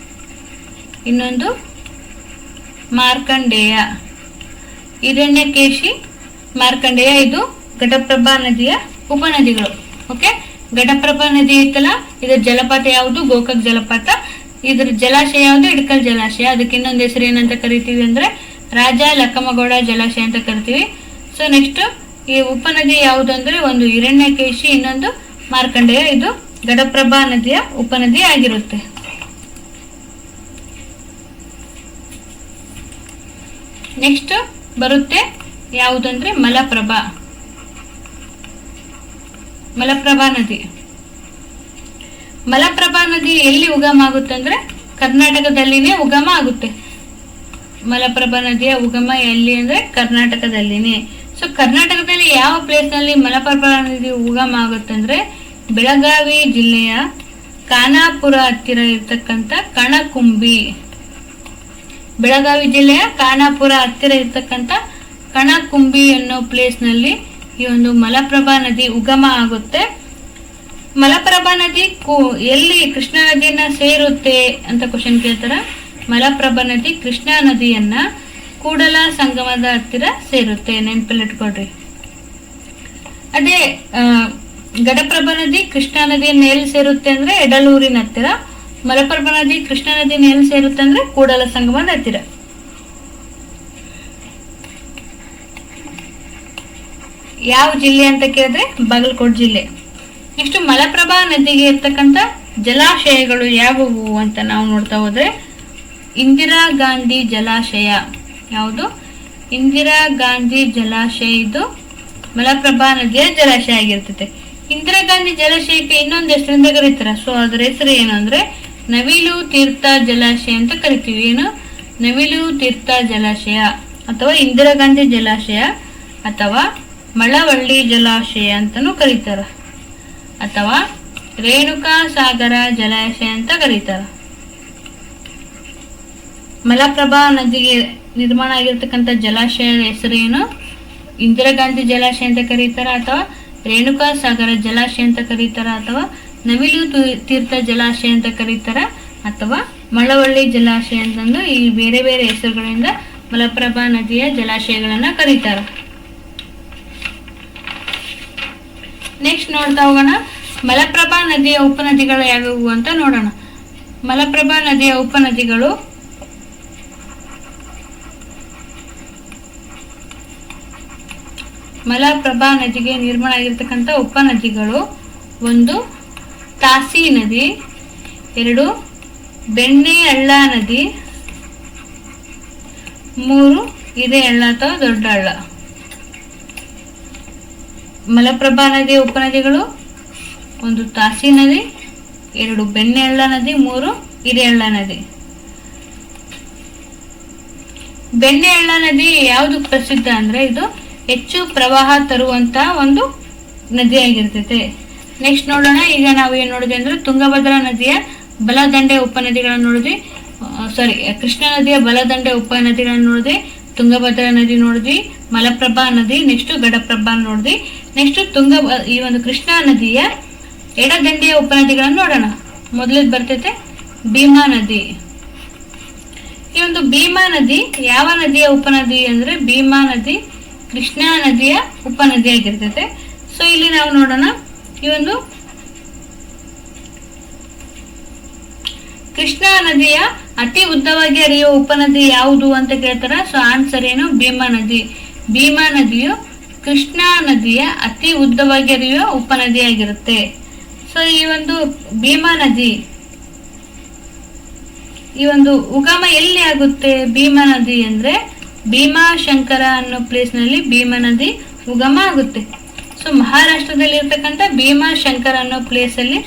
ಇನ್ನೊಂದು ಮಾರ್ಕಂಡೇಯ. ಹಿರಣ್ಯಕೇಶಿ, ಮಾರ್ಕಂಡೇಯ ಇದು ಘಟಪ್ರಭಾ ನದಿಯ ಉಪನದಿಗಳು. ಓಕೆ, ಘಟಪ್ರಭಾ ನದಿ ಇತ್ತಲ್ಲ, ಇದರ ಜಲಪಾತ ಯಾವುದು? ಗೋಕಾಕ್ ಜಲಪಾತ. ಇದ್ರ ಜಲಾಶಯ ಯಾವುದು? ಇಡಕಲ್ ಜಲಾಶಯ. ಅದಕ್ಕೆ ಇನ್ನೊಂದು ಹೆಸರು ಏನಂತ ಕರಿತೀವಿ ಅಂದ್ರೆ ರಾಜ ಲಕ್ಕಮಗೌಡ ಜಲಾಶಯ ಅಂತ ಕರಿತೀವಿ. ಸೊ ನೆಕ್ಸ್ಟ್ ಈ ಉಪನದಿ ಯಾವುದು ಅಂದ್ರೆ ಒಂದು ಹಿರಣ್ಯಕೇಶಿ, ಇನ್ನೊಂದು ಮಾರ್ಕಂಡೇಯ. ಇದು ಘಟಪ್ರಭಾ ನದಿಯ ಉಪನದಿ ಆಗಿರುತ್ತೆ. ನೆಕ್ಸ್ಟ್ ಬರುತ್ತೆ ಯಾವುದಂದ್ರೆ ಮಲಪ್ರಭಾ. ಮಲಪ್ರಭಾ ನದಿ. ಮಲಪ್ರಭಾ ನದಿ ಎಲ್ಲಿ ಉಗಮ ಆಗುತ್ತೆ ಅಂದ್ರೆ ಕರ್ನಾಟಕದಲ್ಲಿನೇ ಉಗಮ ಆಗುತ್ತೆ. ಮಲಪ್ರಭಾ ನದಿಯ ಉಗಮ ಎಲ್ಲಿ ಅಂದ್ರೆ ಕರ್ನಾಟಕದಲ್ಲಿನೇ. ಸೊ ಕರ್ನಾಟಕದಲ್ಲಿ ಯಾವ ಪ್ಲೇಸ್ ನಲ್ಲಿ ಮಲಪ್ರಭಾ ನದಿ ಉಗಮ ಆಗುತ್ತೆ ಅಂದ್ರೆ ಬೆಳಗಾವಿ ಜಿಲ್ಲೆಯ ಖಾನಾಪುರ ಹತ್ತಿರ ಇರ್ತಕ್ಕಂಥ ಕಣಕುಂಬಿ. ಬೆಳಗಾವಿ ಜಿಲ್ಲೆಯ ಖಾನಾಪುರ ಹತ್ತಿರ ಇರ್ತಕ್ಕಂಥ ಕಣಕುಂಬಿ ಅನ್ನೋ ಪ್ಲೇಸ್ ನಲ್ಲಿ ಈ ಒಂದು ಮಲಪ್ರಭಾ ನದಿ ಉಗಮ ಆಗುತ್ತೆ. ಮಲಪ್ರಭಾ ನದಿ ಎಲ್ಲಿ ಕೃಷ್ಣಾ ನದಿಯನ್ನ ಸೇರುತ್ತೆ ಅಂತ ಕ್ವಶನ್ ಕೇಳ್ತಾರ. ಮಲಪ್ರಭಾ ನದಿ ಕೃಷ್ಣಾ ನದಿಯನ್ನ ಕೂಡಲ ಸಂಗಮದ ಹತ್ತಿರ ಸೇರುತ್ತೆ, ನೆನಪಲ್ಲಿಟ್ಕೊಳ್ರಿ. ಅದೇ ಘಟಪ್ರಭಾ ನದಿ ಕೃಷ್ಣಾ ನದಿಯನ್ನ ಎಲ್ಲಿ ಸೇರುತ್ತೆ ಅಂದ್ರೆ ಎಡಲೂರಿನ ಹತ್ತಿರ. ಮಲಪ್ರಭಾ ನದಿ ಕೃಷ್ಣಾ ನದಿಯನ್ನ ಎಲ್ಲಿ ಸೇರುತ್ತೆ ಅಂದ್ರೆ ಕೂಡಲ ಸಂಗಮದ ಹತ್ತಿರ. ಯಾವ ಜಿಲ್ಲೆ ಅಂತ ಕೇಳಿದ್ರೆ ಬಾಗಲಕೋಟೆ ಜಿಲ್ಲೆ. ನೆಕ್ಸ್ಟ್ ಮಲಪ್ರಭಾ ನದಿಗೆ ಇರ್ತಕ್ಕಂಥ ಜಲಾಶಯಗಳು ಯಾವುವು ಅಂತ ನಾವು ನೋಡ್ತಾ ಹೋದ್ರೆ ಇಂದಿರಾ ಗಾಂಧಿ ಜಲಾಶಯ. ಯಾವುದು? ಇಂದಿರಾ ಗಾಂಧಿ ಜಲಾಶಯ. ಇದು ಮಲಪ್ರಭಾ ನದಿಯ ಜಲಾಶಯ ಆಗಿರ್ತದೆ. ಇಂದಿರಾ ಗಾಂಧಿ ಜಲಾಶಯಕ್ಕೆ ಇನ್ನೊಂದು ಹೆಸರಿಂದ ಕರೀತಾರೆ. ಸೊ ಅದರ ಹೆಸರು ಏನು ಅಂದ್ರೆ ನವಿಲು ತೀರ್ಥ ಜಲಾಶಯ ಅಂತ ಕರಿತೀವಿ. ಏನು? ನವಿಲು ತೀರ್ಥ ಜಲಾಶಯ ಅಥವಾ ಇಂದಿರಾ ಗಾಂಧಿ ಜಲಾಶಯ ಅಥವಾ ಮಳವಳ್ಳಿ ಜಲಾಶಯ ಅಂತಾನೂ ಕರೀತಾರ, ಅಥವಾ ರೇಣುಕಾ ಸಾಗರ ಜಲಾಶಯ ಅಂತ ಕರೀತಾರ. ಮಲಪ್ರಭಾ ನದಿಗೆ ನಿರ್ಮಾಣ ಆಗಿರ್ತಕ್ಕಂಥ ಜಲಾಶಯದ ಹೆಸರೇನು? ಇಂದಿರಾ ಗಾಂಧಿ ಜಲಾಶಯ ಅಂತ ಕರೀತಾರ, ಅಥವಾ ರೇಣುಕಾ ಸಾಗರ ಜಲಾಶಯ ಅಂತ ಕರೀತಾರ, ಅಥವಾ ನವಿಲು ತೀರ್ಥ ಜಲಾಶಯ ಅಂತ ಕರೀತಾರ, ಅಥವಾ ಮಳವಳ್ಳಿ ಜಲಾಶಯ ಅಂತಂದು ಈ ಬೇರೆ ಬೇರೆ ಹೆಸರುಗಳಿಂದ ಮಲಪ್ರಭಾ ನದಿಯ ಜಲಾಶಯಗಳನ್ನ ಕರೀತಾರ. ನೆಕ್ಸ್ಟ್ ನೋಡ್ತಾ ಹೋಗೋಣ, ಮಲಪ್ರಭಾ ನದಿಯ ಉಪನದಿಗಳು ಯಾವುವು ಅಂತ ನೋಡೋಣ. ಮಲಪ್ರಭಾ ನದಿಯ ಉಪನದಿಗಳು ಮಲಪ್ರಭಾ ನದಿಗೆ ನಿರ್ಮಾಣ ಆಗಿರ್ತಕ್ಕಂಥ ಉಪನದಿಗಳು: 1 ತಾಸಿ ನದಿ, 2 ಬೆಣ್ಣೆ ಹಳ್ಳ ನದಿ, 3 ಹಿರೇ ಹಳ್ಳ ಅಥವಾ ದೊಡ್ಡ ಹಳ್ಳ. ಮಲಪ್ರಭಾ ನದಿಯ ಉಪನದಿಗಳು: 1 ತಾಸಿ ನದಿ, 2 ಬೆಣ್ಣೆ ಹಳ್ಳ ನದಿ, 3 ಹಿರೇ ಹಳ್ಳ ನದಿ. ಬೆಣ್ಣೆ ಹಳ್ಳ ನದಿ ಯಾವುದು ಪ್ರಸಿದ್ಧ ಅಂದ್ರೆ ಇದು ಹೆಚ್ಚು ಪ್ರವಾಹ ತರುವಂತ ಒಂದು ನದಿಯಾಗಿರ್ತೈತೆ. ನೆಕ್ಸ್ಟ್ ನೋಡೋಣ, ಈಗ ನಾವು ಏನ್ ನೋಡಿದ್ವಿ ಅಂದ್ರೆ ತುಂಗಭದ್ರಾ ನದಿಯ ಬಲದಂಡೆ ಉಪನದಿಗಳನ್ನು ನೋಡಿದ್ವಿ. ಕೃಷ್ಣಾ ನದಿಯ ಬಲದಂಡೆ ಉಪನದಿಗಳನ್ನು ನೋಡಿದ್ವಿ, ತುಂಗಭದ್ರಾ ನದಿ ನೋಡಿದ್ವಿ, ಮಲಪ್ರಭಾ ನದಿ, ನೆಕ್ಸ್ಟ್ ಘಟಪ್ರಭಾ ನೋಡಿದ್ವಿ. ನೆಕ್ಸ್ಟ್ ಈ ಒಂದು ಕೃಷ್ಣಾ ನದಿಯ ಎಡದಂಡೆಯ ಉಪನದಿಗಳನ್ನು ನೋಡೋಣ. ಮೊದಲದು ಬರ್ತೈತೆ ಭೀಮಾ ನದಿ. ಈ ಒಂದು ಭೀಮಾ ನದಿ ಯಾವ ನದಿಯ ಉಪನದಿ ಅಂದ್ರೆ ಭೀಮಾ ನದಿ ಕೃಷ್ಣಾ ನದಿಯ ಉಪನದಿ ಆಗಿರ್ತೈತೆ. ಸೊ ಇಲ್ಲಿ ನಾವು ನೋಡೋಣ, ಈ ಒಂದು ಕೃಷ್ಣಾ ನದಿಯ ಅತಿ ಉದ್ದವಾಗಿ ಹರಿಯುವ ಉಪನದಿ ಯಾವುದು ಅಂತ ಕೇಳ್ತಾರ. ಸೊ ಆನ್ಸರ್ ಏನು? ಭೀಮಾ ನದಿ. ಭೀಮಾ ನದಿಯು ಕೃಷ್ಣಾ ನದಿಯ ಅತಿ ಉದ್ದವಾಗಿ ಹರಿಯುವ ಉಪನದಿಯಾಗಿರುತ್ತೆ. ಸೊ ಈ ಒಂದು ಭೀಮಾ ನದಿ ಈ ಒಂದು ಉಗಮ ಎಲ್ಲಿ ಆಗುತ್ತೆ? ಭೀಮಾ ನದಿ ಅಂದ್ರೆ ಭೀಮಾಶಂಕರ ಅನ್ನೋ ಪ್ಲೇಸ್ ನಲ್ಲಿ ಭೀಮಾ ನದಿ ಉಗಮ ಆಗುತ್ತೆ. ಸೊ ಮಹಾರಾಷ್ಟ್ರದಲ್ಲಿ ಇರ್ತಕ್ಕಂಥ ಭೀಮಾಶಂಕರ ಅನ್ನೋ ಪ್ಲೇಸ್ ಅಲ್ಲಿ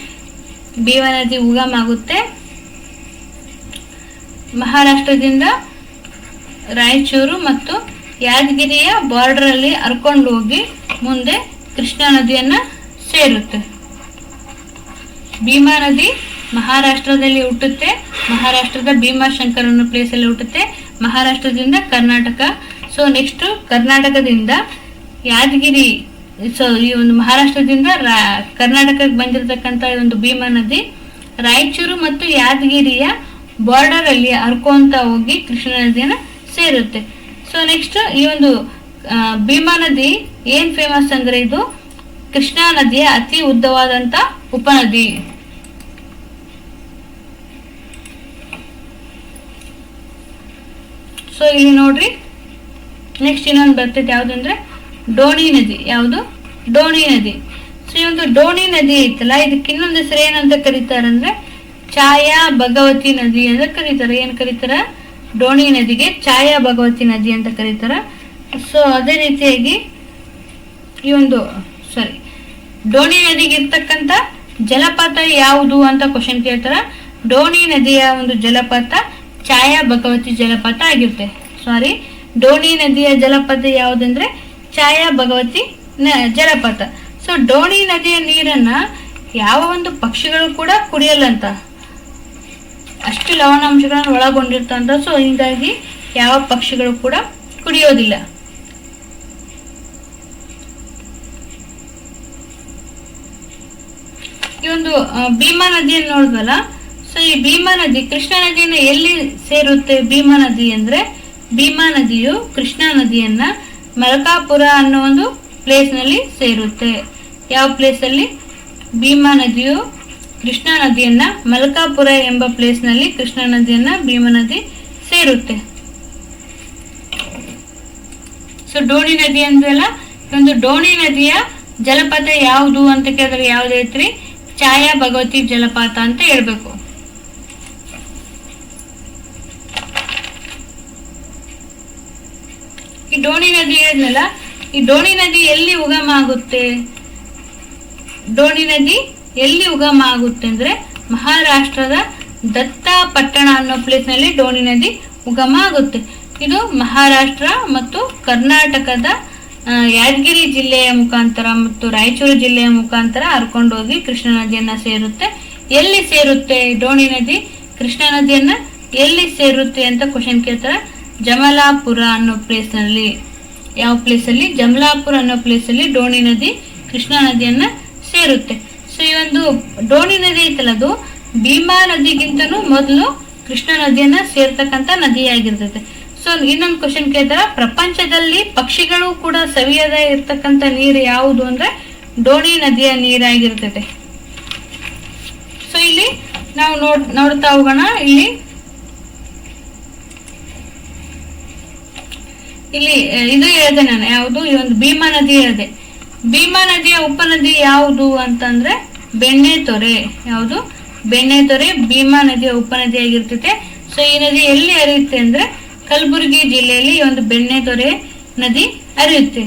ಭೀಮಾ ನದಿ ಉಗಮ ಆಗುತ್ತೆ. ಮಹಾರಾಷ್ಟ್ರದಿಂದ ರಾಯಚೂರು ಮತ್ತು ಯಾದಗಿರಿಯ ಬಾರ್ಡರ್ ಅಲ್ಲಿ ಹರ್ಕೊಂಡು ಹೋಗಿ ಮುಂದೆ ಕೃಷ್ಣಾ ನದಿಯನ್ನ ಸೇರುತ್ತೆ. ಭೀಮಾ ನದಿ ಮಹಾರಾಷ್ಟ್ರದಲ್ಲಿ ಹುಟ್ಟುತ್ತೆ. ಮಹಾರಾಷ್ಟ್ರದ ಭೀಮಾಶಂಕರ್ ಅನ್ನೋ ಪ್ಲೇಸ್ ಅಲ್ಲಿ ಹುಟ್ಟುತ್ತೆ. ಮಹಾರಾಷ್ಟ್ರದಿಂದ ಕರ್ನಾಟಕ. ಸೊ ನೆಕ್ಸ್ಟ್ ಕರ್ನಾಟಕದಿಂದ ಯಾದಗಿರಿ. ಸೊ ಈ ಒಂದು ಮಹಾರಾಷ್ಟ್ರದಿಂದ ಕರ್ನಾಟಕಕ್ಕೆ ಬಂದಿರತಕ್ಕಂತ ಈ ಒಂದು ಭೀಮಾ ನದಿ ರಾಯಚೂರು ಮತ್ತು ಯಾದಗಿರಿಯ ಬಾರ್ಡರ್ ಅಲ್ಲಿ ಹರ್ಕೊಂತ ಹೋಗಿ ಕೃಷ್ಣಾ ನದಿಯನ್ನ ಸೇರುತ್ತೆ. ಸೊ ನೆಕ್ಸ್ಟ್ ಈ ಒಂದು ಭೀಮಾ ನದಿ ಏನ್ ಫೇಮಸ್ ಅಂದ್ರೆ ಇದು ಕೃಷ್ಣಾ ನದಿಯ ಅತಿ ಉದ್ದವಾದಂತ ಉಪನದಿ. ಸೊ ಇಲ್ಲಿ ನೋಡ್ರಿ, ನೆಕ್ಸ್ಟ್ ಇನ್ನೊಂದು ಬರ್ತೈತೆ ಯಾವ್ದಂದ್ರೆ ಡೋಣಿ ನದಿ. ಯಾವುದು? ಡೋಣಿ ನದಿ. ಸೊ ಈ ಒಂದು ಡೋಣಿ ನದಿ ಐತಲ್ಲ, ಇದಕ್ಕೆ ಇನ್ನೊಂದು ಹೆಸರು ಏನಂತ ಕರೀತಾರಂದ್ರೆ ಛಾಯಾ ಭಗವತಿ ನದಿ ಅಂತ ಕರೀತಾರೆ. ಏನ್ ಕರೀತಾರ? ಡೋಣಿ ನದಿಗೆ ಛಾಯಾ ಭಗವತಿ ನದಿ ಅಂತ ಕರೀತಾರ. ಸೊ ಅದೇ ರೀತಿಯಾಗಿ ಈ ಒಂದು ಡೋಣಿ ನದಿಗೆ ಇರ್ತಕ್ಕಂಥ ಜಲಪಾತ ಯಾವುದು ಅಂತ ಕ್ವಶನ್ ಕೇಳ್ತಾರ. ಡೋಣಿ ನದಿಯ ಒಂದು ಜಲಪಾತ ಛಾಯಾ ಭಗವತಿ ಜಲಪಾತ ಆಗಿರುತ್ತೆ. ಡೋಣಿ ನದಿಯ ಜಲಪಾತ ಯಾವುದಂದ್ರೆ ಛಾಯಾ ಭಗವತಿ ಜಲಪಾತ. ಸೊ ಡೋಣಿ ನದಿಯ ನೀರನ್ನ ಯಾವ ಒಂದು ಪಕ್ಷಿಗಳು ಕೂಡ ಕುಡಿಯಲ್ಲಂತ, ಅಷ್ಟು ಲವಣಾಂಶಗಳನ್ನು ಒಳಗೊಂಡಿರ್ತಂತ. ಸೊ ಹೀಗಾಗಿ ಯಾವ ಪಕ್ಷಿಗಳು ಕೂಡ ಕುಡಿಯೋದಿಲ್ಲ. ಈ ಒಂದು ಭೀಮಾ ನದಿಯನ್ನು ನೋಡಿದ್ವಲ್ಲ. ಸೊ ಈ ಭೀಮಾ ನದಿ ಕೃಷ್ಣಾ ನದಿಯನ್ನು ಎಲ್ಲಿ ಸೇರುತ್ತೆ? ಭೀಮಾ ನದಿ ಅಂದ್ರೆ ಭೀಮಾ ನದಿಯು ಕೃಷ್ಣಾ ನದಿಯನ್ನ ಮಲಕಾಪುರ ಅನ್ನೋ ಒಂದು ಪ್ಲೇಸ್ ನಲ್ಲಿ ಸೇರುತ್ತೆ. ಯಾವ ಪ್ಲೇಸ್ ಅಲ್ಲಿ? ಭೀಮಾ ನದಿಯು ಕೃಷ್ಣಾ ನದಿಯನ್ನ ಮಲಕಾಪುರ ಎಂಬ ಪ್ಲೇಸ್ ನಲ್ಲಿ ಕೃಷ್ಣಾ ನದಿಯನ್ನ ಭೀಮಾ ನದಿ ಸೇರುತ್ತೆ. ಸೊ ಡೋಣಿ ನದಿ ಅಂದ್ರಲ್ಲ, ಒಂದು ಡೋಣಿ ನದಿಯ ಜಲಪಾತ ಯಾವುದು ಅಂತ ಕೇಳಿದ್ರೆ ಯಾವ್ದೈತ್ರಿ? ಛಾಯಾ ಭಗವತಿ ಜಲಪಾತ ಅಂತ ಹೇಳ್ಬೇಕು. ಈ ಡೋಣಿ ನದಿ ಹೇಳಿದ್ನಲ್ಲ, ಈ ಡೋಣಿ ನದಿ ಎಲ್ಲಿ ಉಗಮ ಆಗುತ್ತೆ? ಡೋಣಿ ನದಿ ಎಲ್ಲಿ ಉಗಮ ಆಗುತ್ತೆ ಅಂದ್ರೆ ಮಹಾರಾಷ್ಟ್ರದ ದತ್ತಾ ಪಟ್ಟಣ ಅನ್ನೋ ಪ್ಲೇಸ್ ನಲ್ಲಿ ಡೋಣಿ ನದಿ ಉಗಮ ಆಗುತ್ತೆ. ಇದು ಮಹಾರಾಷ್ಟ್ರ ಮತ್ತು ಕರ್ನಾಟಕದ ಯಾದಗಿರಿ ಜಿಲ್ಲೆಯ ಮುಖಾಂತರ ಮತ್ತು ರಾಯಚೂರು ಜಿಲ್ಲೆಯ ಮುಖಾಂತರ ಹರ್ಕೊಂಡು ಹೋಗಿ ಕೃಷ್ಣಾ ನದಿಯನ್ನ ಸೇರುತ್ತೆ. ಎಲ್ಲಿ ಸೇರುತ್ತೆ ಡೋಣಿ ನದಿ ಕೃಷ್ಣಾ ನದಿಯನ್ನ ಎಲ್ಲಿ ಸೇರುತ್ತೆ ಅಂತ ಕ್ವಶನ್ ಕೇಳ್ತಾರೆ. ಜಮಲಾಪುರ ಅನ್ನೋ ಪ್ಲೇಸ್ ನಲ್ಲಿ. ಯಾವ ಪ್ಲೇಸ್ ಅಲ್ಲಿ? ಜಮಲಾಪುರ ಅನ್ನೋ ಪ್ಲೇಸ್ ಅಲ್ಲಿ ಡೋಣಿ ನದಿ ಕೃಷ್ಣಾ ನದಿಯನ್ನ ಸೇರುತ್ತೆ. ಸೊ ಈ ಒಂದು ಡೋಣಿ ನದಿ ಐತಲ್ಲ, ಅದು ಭೀಮಾ ನದಿಗಿಂತನೂ ಮೊದಲು ಕೃಷ್ಣಾ ನದಿಯನ್ನ ಸೇರ್ತಕ್ಕಂಥ ನದಿಯಾಗಿರ್ತೈತೆ. ಸೊ ಇನ್ನೊಂದು ಕ್ವಶನ್ ಕೇಳ್ತಾರ, ಪ್ರಪಂಚದಲ್ಲಿ ಪಕ್ಷಿಗಳು ಕೂಡ ಸವಿಯದ ಇರ್ತಕ್ಕಂಥ ನೀರು ಯಾವುದು ಅಂದ್ರೆ ಡೋಣಿ ನದಿಯ ನೀರಾಗಿರ್ತೈತೆ. ಸೊ ಇಲ್ಲಿ ನಾವು ನೋಡ್ತಾ ಹೋಗೋಣ. ಇಲ್ಲಿ ಇದು ಹೇಳಿದೆ ನಾನು, ಯಾವುದು? ಈ ಒಂದು ಭೀಮಾ ನದಿ ಹೇಳಿದೆ. ಭೀಮಾ ನದಿಯ ಉಪನದಿ ಯಾವುದು ಅಂತಂದ್ರೆ ಬೆಣ್ಣೆತೊರೆ. ಯಾವುದು? ಬೆಣ್ಣೆತೊರೆ ಭೀಮಾ ನದಿಯ ಉಪನದಿ ಆಗಿರ್ತೈತೆ. ಸೊ ಈ ನದಿ ಎಲ್ಲಿ ಹರಿಯುತ್ತೆ ಅಂದ್ರೆ ಕಲಬುರಗಿ ಜಿಲ್ಲೆಯಲ್ಲಿ ಈ ಒಂದು ಬೆಣ್ಣೆತೊರೆ ನದಿ ಹರಿಯುತ್ತೆ.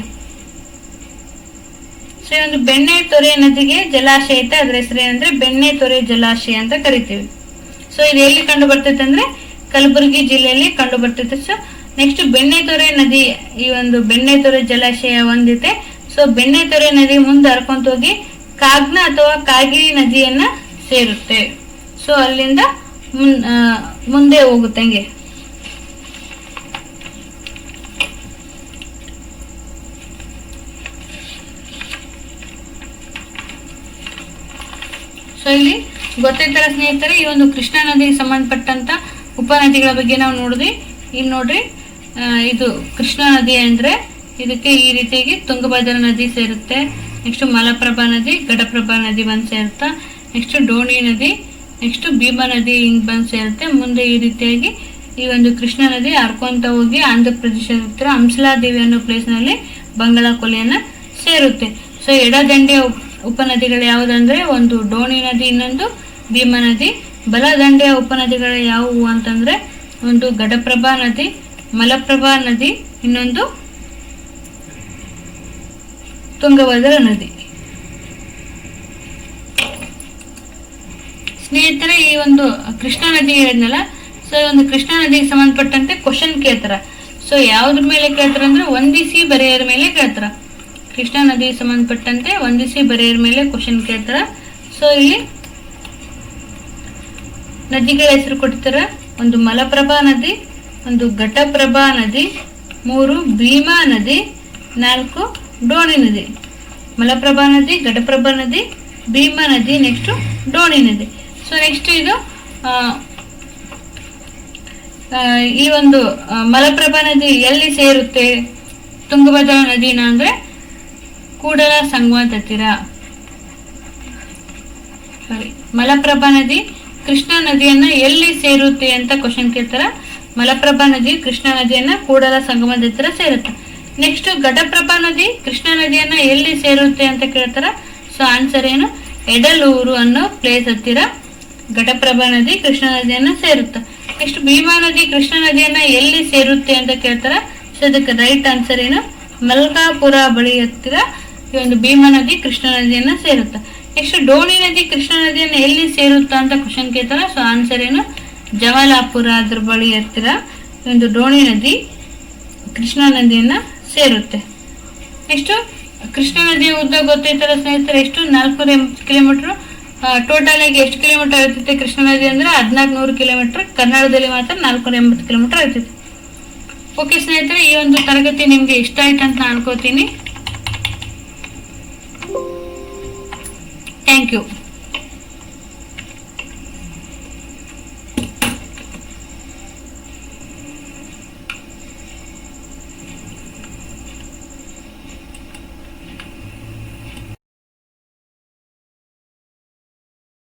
ಸೊ ಈ ಒಂದು ಬೆಣ್ಣೆತೊರೆ ನದಿಗೆ ಜಲಾಶಯ ಐತೆ, ಅದ್ರ ಹೆಸರು ಏನಂದ್ರೆ ಬೆಣ್ಣೆತೊರೆ ಜಲಾಶಯ ಅಂತ ಕರಿತೀವಿ. ಸೊ ಇದು ಎಲ್ಲಿ ಕಂಡು ಬರ್ತೈತೆ ಅಂದ್ರೆ ಕಲಬುರಗಿ ಜಿಲ್ಲೆಯಲ್ಲಿ ಕಂಡು ಬರ್ತೈತೆ. ಸೊ ನೆಕ್ಸ್ಟ್ ಬೆಣ್ಣೆತೊರೆ ನದಿ, ಈ ಒಂದು ಬೆಣ್ಣೆತೊರೆ ಜಲಾಶಯ ಹೊಂದಿದೆ. ಸೊ ಬೆಣ್ಣೆತೊರೆ ನದಿ ಮುಂದೆ ಹರ್ಕೊಂತ ಹೋಗಿ ಕಾಗ್ನ ಅಥವಾ ಕಾಗಿರಿ ನದಿಯನ್ನ ಸೇರುತ್ತೆ. ಸೊ ಅಲ್ಲಿಂದ ಮುಂದೆ ಹೋಗುತ್ತೆ ಹಂಗೆ. ಸೊ ಇಲ್ಲಿ ಗೊತ್ತೈತರ ಸ್ನೇಹಿತರೆ, ಈ ಒಂದು ಕೃಷ್ಣಾ ನದಿಗೆ ಸಂಬಂಧಪಟ್ಟಂತ ಉಪನದಿಗಳ ಬಗ್ಗೆ ನಾವು ನೋಡಿದ್ವಿ. ಇಲ್ಲಿ ನೋಡ್ರಿ, ಇದು ಕೃಷ್ಣಾ ನದಿ ಅಂದ್ರೆ ಇದಕ್ಕೆ ಈ ರೀತಿಯಾಗಿ ತುಂಗಭದ್ರಾ ನದಿ ಸೇರುತ್ತೆ. ನೆಕ್ಸ್ಟ್ ಮಲಪ್ರಭಾ ನದಿ, ಘಟಪ್ರಭಾ ನದಿ ಬಂದು ಸೇರುತ್ತಾ. ನೆಕ್ಸ್ಟ್ ಡೋಣಿ ನದಿ, ನೆಕ್ಸ್ಟ್ ಭೀಮಾ ನದಿ ಹಿಂಗ್ ಬಂದು ಸೇರುತ್ತೆ. ಮುಂದೆ ಈ ರೀತಿಯಾಗಿ ಈ ಒಂದು ಕೃಷ್ಣಾ ನದಿ ಹರ್ಕೊಂತ ಹೋಗಿ ಆಂಧ್ರ ಪ್ರದೇಶದ ಹತ್ರ ಹಂಸಲಾದೇವಿ ಅನ್ನೋ ಪ್ಲೇಸ್ ನಲ್ಲಿ ಬಂಗಾಳ ಕೊಲ್ಲಿಯನ್ನ ಸೇರುತ್ತೆ. ಸೊ ಎಡದಂಡೆಯ ಉಪನದಿಗಳು ಯಾವುದಂದ್ರೆ ಒಂದು ಡೋಣಿ ನದಿ, ಇನ್ನೊಂದು ಭೀಮಾ ನದಿ. ಬಲದಂಡೆಯ ಉಪನದಿಗಳು ಯಾವುವು ಅಂತಂದ್ರೆ ಒಂದು ಘಟಪ್ರಭಾ ನದಿ, ಮಲಪ್ರಭಾ ನದಿ, ಇನ್ನೊಂದು ತುಂಗಭದ್ರಾ ನದಿ. ಸ್ನೇಹಿತರೆ, ಈ ಒಂದು ಕೃಷ್ಣಾ ನದಿ ಹೇಳಿದ್ನಲ್ಲ, ಸೊ ಒಂದು ಕೃಷ್ಣಾ ನದಿಗೆ ಸಂಬಂಧಪಟ್ಟಂತೆ ಕ್ವಶನ್ ಕೇಳ್ತಾರ. ಸೊ ಯಾವ್ದ್ರ ಮೇಲೆ ಕೇಳ್ತಾರ ಅಂದ್ರೆ ಹೊಂದಿಸಿ ಬರೆಯೋರ ಮೇಲೆ ಕೇಳ್ತಾರ. ಕೃಷ್ಣಾ ನದಿಗೆ ಸಂಬಂಧಪಟ್ಟಂತೆ ಹೊಂದಿಸಿ ಬರೆಯೋರ ಮೇಲೆ ಕ್ವಶನ್ ಕೇಳ್ತಾರ. ಸೊ ಇಲ್ಲಿ ನದಿಗಳ ಹೆಸರು ಕೊಡ್ತಾರ. ಒಂದು ಮಲಪ್ರಭಾ ನದಿ, ಒಂದು ಘಟಪ್ರಭಾ ನದಿ, 3 ಭೀಮಾ ನದಿ, 4 ಡೋಣಿ ನದಿ. ಮಲಪ್ರಭಾ ನದಿ, ಘಟಪ್ರಭಾ ನದಿ, ಭೀಮಾ ನದಿ, ನೆಕ್ಸ್ಟ್ ಡೋಣಿ ನದಿ. ಸೊ ನೆಕ್ಸ್ಟ್ ಇದು ಈ ಒಂದು ಮಲಪ್ರಭಾ ನದಿ ಎಲ್ಲಿ ಸೇರುತ್ತೆ ತುಂಗಭದ್ರಾ ನದಿನ ಅಂದ್ರೆ ಕೂಡಲ ಸಂಗಮದ ಹತ್ತಿರ. ಮಲಪ್ರಭಾ ನದಿ ಕೃಷ್ಣಾ ನದಿಯನ್ನ ಎಲ್ಲಿ ಸೇರುತ್ತೆ ಅಂತ ಕ್ವಶನ್ ಕೇಳ್ತಾರ. ಮಲಪ್ರಭಾ ನದಿ ಕೃಷ್ಣಾ ನದಿಯನ್ನ ಕೂಡಲ ಸಂಗಮದ ಹತ್ತಿರ ಸೇರುತ್ತೆ. ನೆಕ್ಸ್ಟ್ ಘಟಪ್ರಭಾ ನದಿ ಕೃಷ್ಣಾ ನದಿಯನ್ನ ಎಲ್ಲಿ ಸೇರುತ್ತೆ ಅಂತ ಕೇಳ್ತಾರ. ಸೊ ಆನ್ಸರ್ ಏನು? ಎಡಲೂರು ಅನ್ನೋ ಪ್ಲೇಸ್ ಹತ್ತಿರ ಘಟಪ್ರಭಾ ನದಿ ಕೃಷ್ಣಾ ನದಿಯನ್ನ ಸೇರುತ್ತೆ. ನೆಕ್ಸ್ಟ್ ಭೀಮಾ ನದಿ ಕೃಷ್ಣಾ ನದಿಯನ್ನ ಎಲ್ಲಿ ಸೇರುತ್ತೆ ಅಂತ ಕೇಳ್ತಾರ. ಸೊ ಇದಕ್ಕೆ ರೈಟ್ ಆನ್ಸರ್ ಏನು? ಮಲ್ಕಾಪುರ ಬಳಿ ಹತ್ತಿರ ಈ ಒಂದು ಭೀಮಾ ನದಿ ಕೃಷ್ಣ ನದಿಯನ್ನ ಸೇರುತ್ತೆ. ನೆಕ್ಸ್ಟ್ ಡೋಣಿ ನದಿ ಕೃಷ್ಣ ನದಿಯನ್ನ ಎಲ್ಲಿ ಸೇರುತ್ತಾ ಅಂತ ಕ್ವಶನ್ ಕೇಳ್ತಾರೆ. ಸೊ ಆನ್ಸರ್ ಏನು? ಜಮಲಾಪುರ ಅದ್ರ ಬಳಿ ಹತ್ತಿರ ಒಂದು ಡೋಣಿ ನದಿ ಕೃಷ್ಣ ನದಿಯನ್ನ ಸೇರುತ್ತೆ. ನೆಕ್ಸ್ಟ್ ಕೃಷ್ಣ ನದಿಯ ಉದ್ದ ಗೊತ್ತೈತಲ್ಲ ಸ್ನೇಹಿತರೆ, ಎಷ್ಟು? 480 ಕಿಲೋಮೀಟರ್. ಟೋಟಲ್ ಆಗಿ ಎಷ್ಟು ಕಿಲೋಮೀಟರ್ ಇರ್ತೈತೆ ಕೃಷ್ಣ ನದಿ ಅಂದ್ರೆ 1400 ಕಿಲೋಮೀಟರ್. ಕನ್ನಡದಲ್ಲಿ ಮಾತ್ರ 480 ಕಿಲೋಮೀಟರ್ ಇರ್ತೈತೆ. ಓಕೆ ಸ್ನೇಹಿತರೆ, ಈ ಒಂದು ತರಗತಿ ನಿಮ್ಗೆ ಇಷ್ಟ ಆಯ್ತು ಅಂತ ನಾನು ಅನ್ಕೋತೀನಿ. Thank you.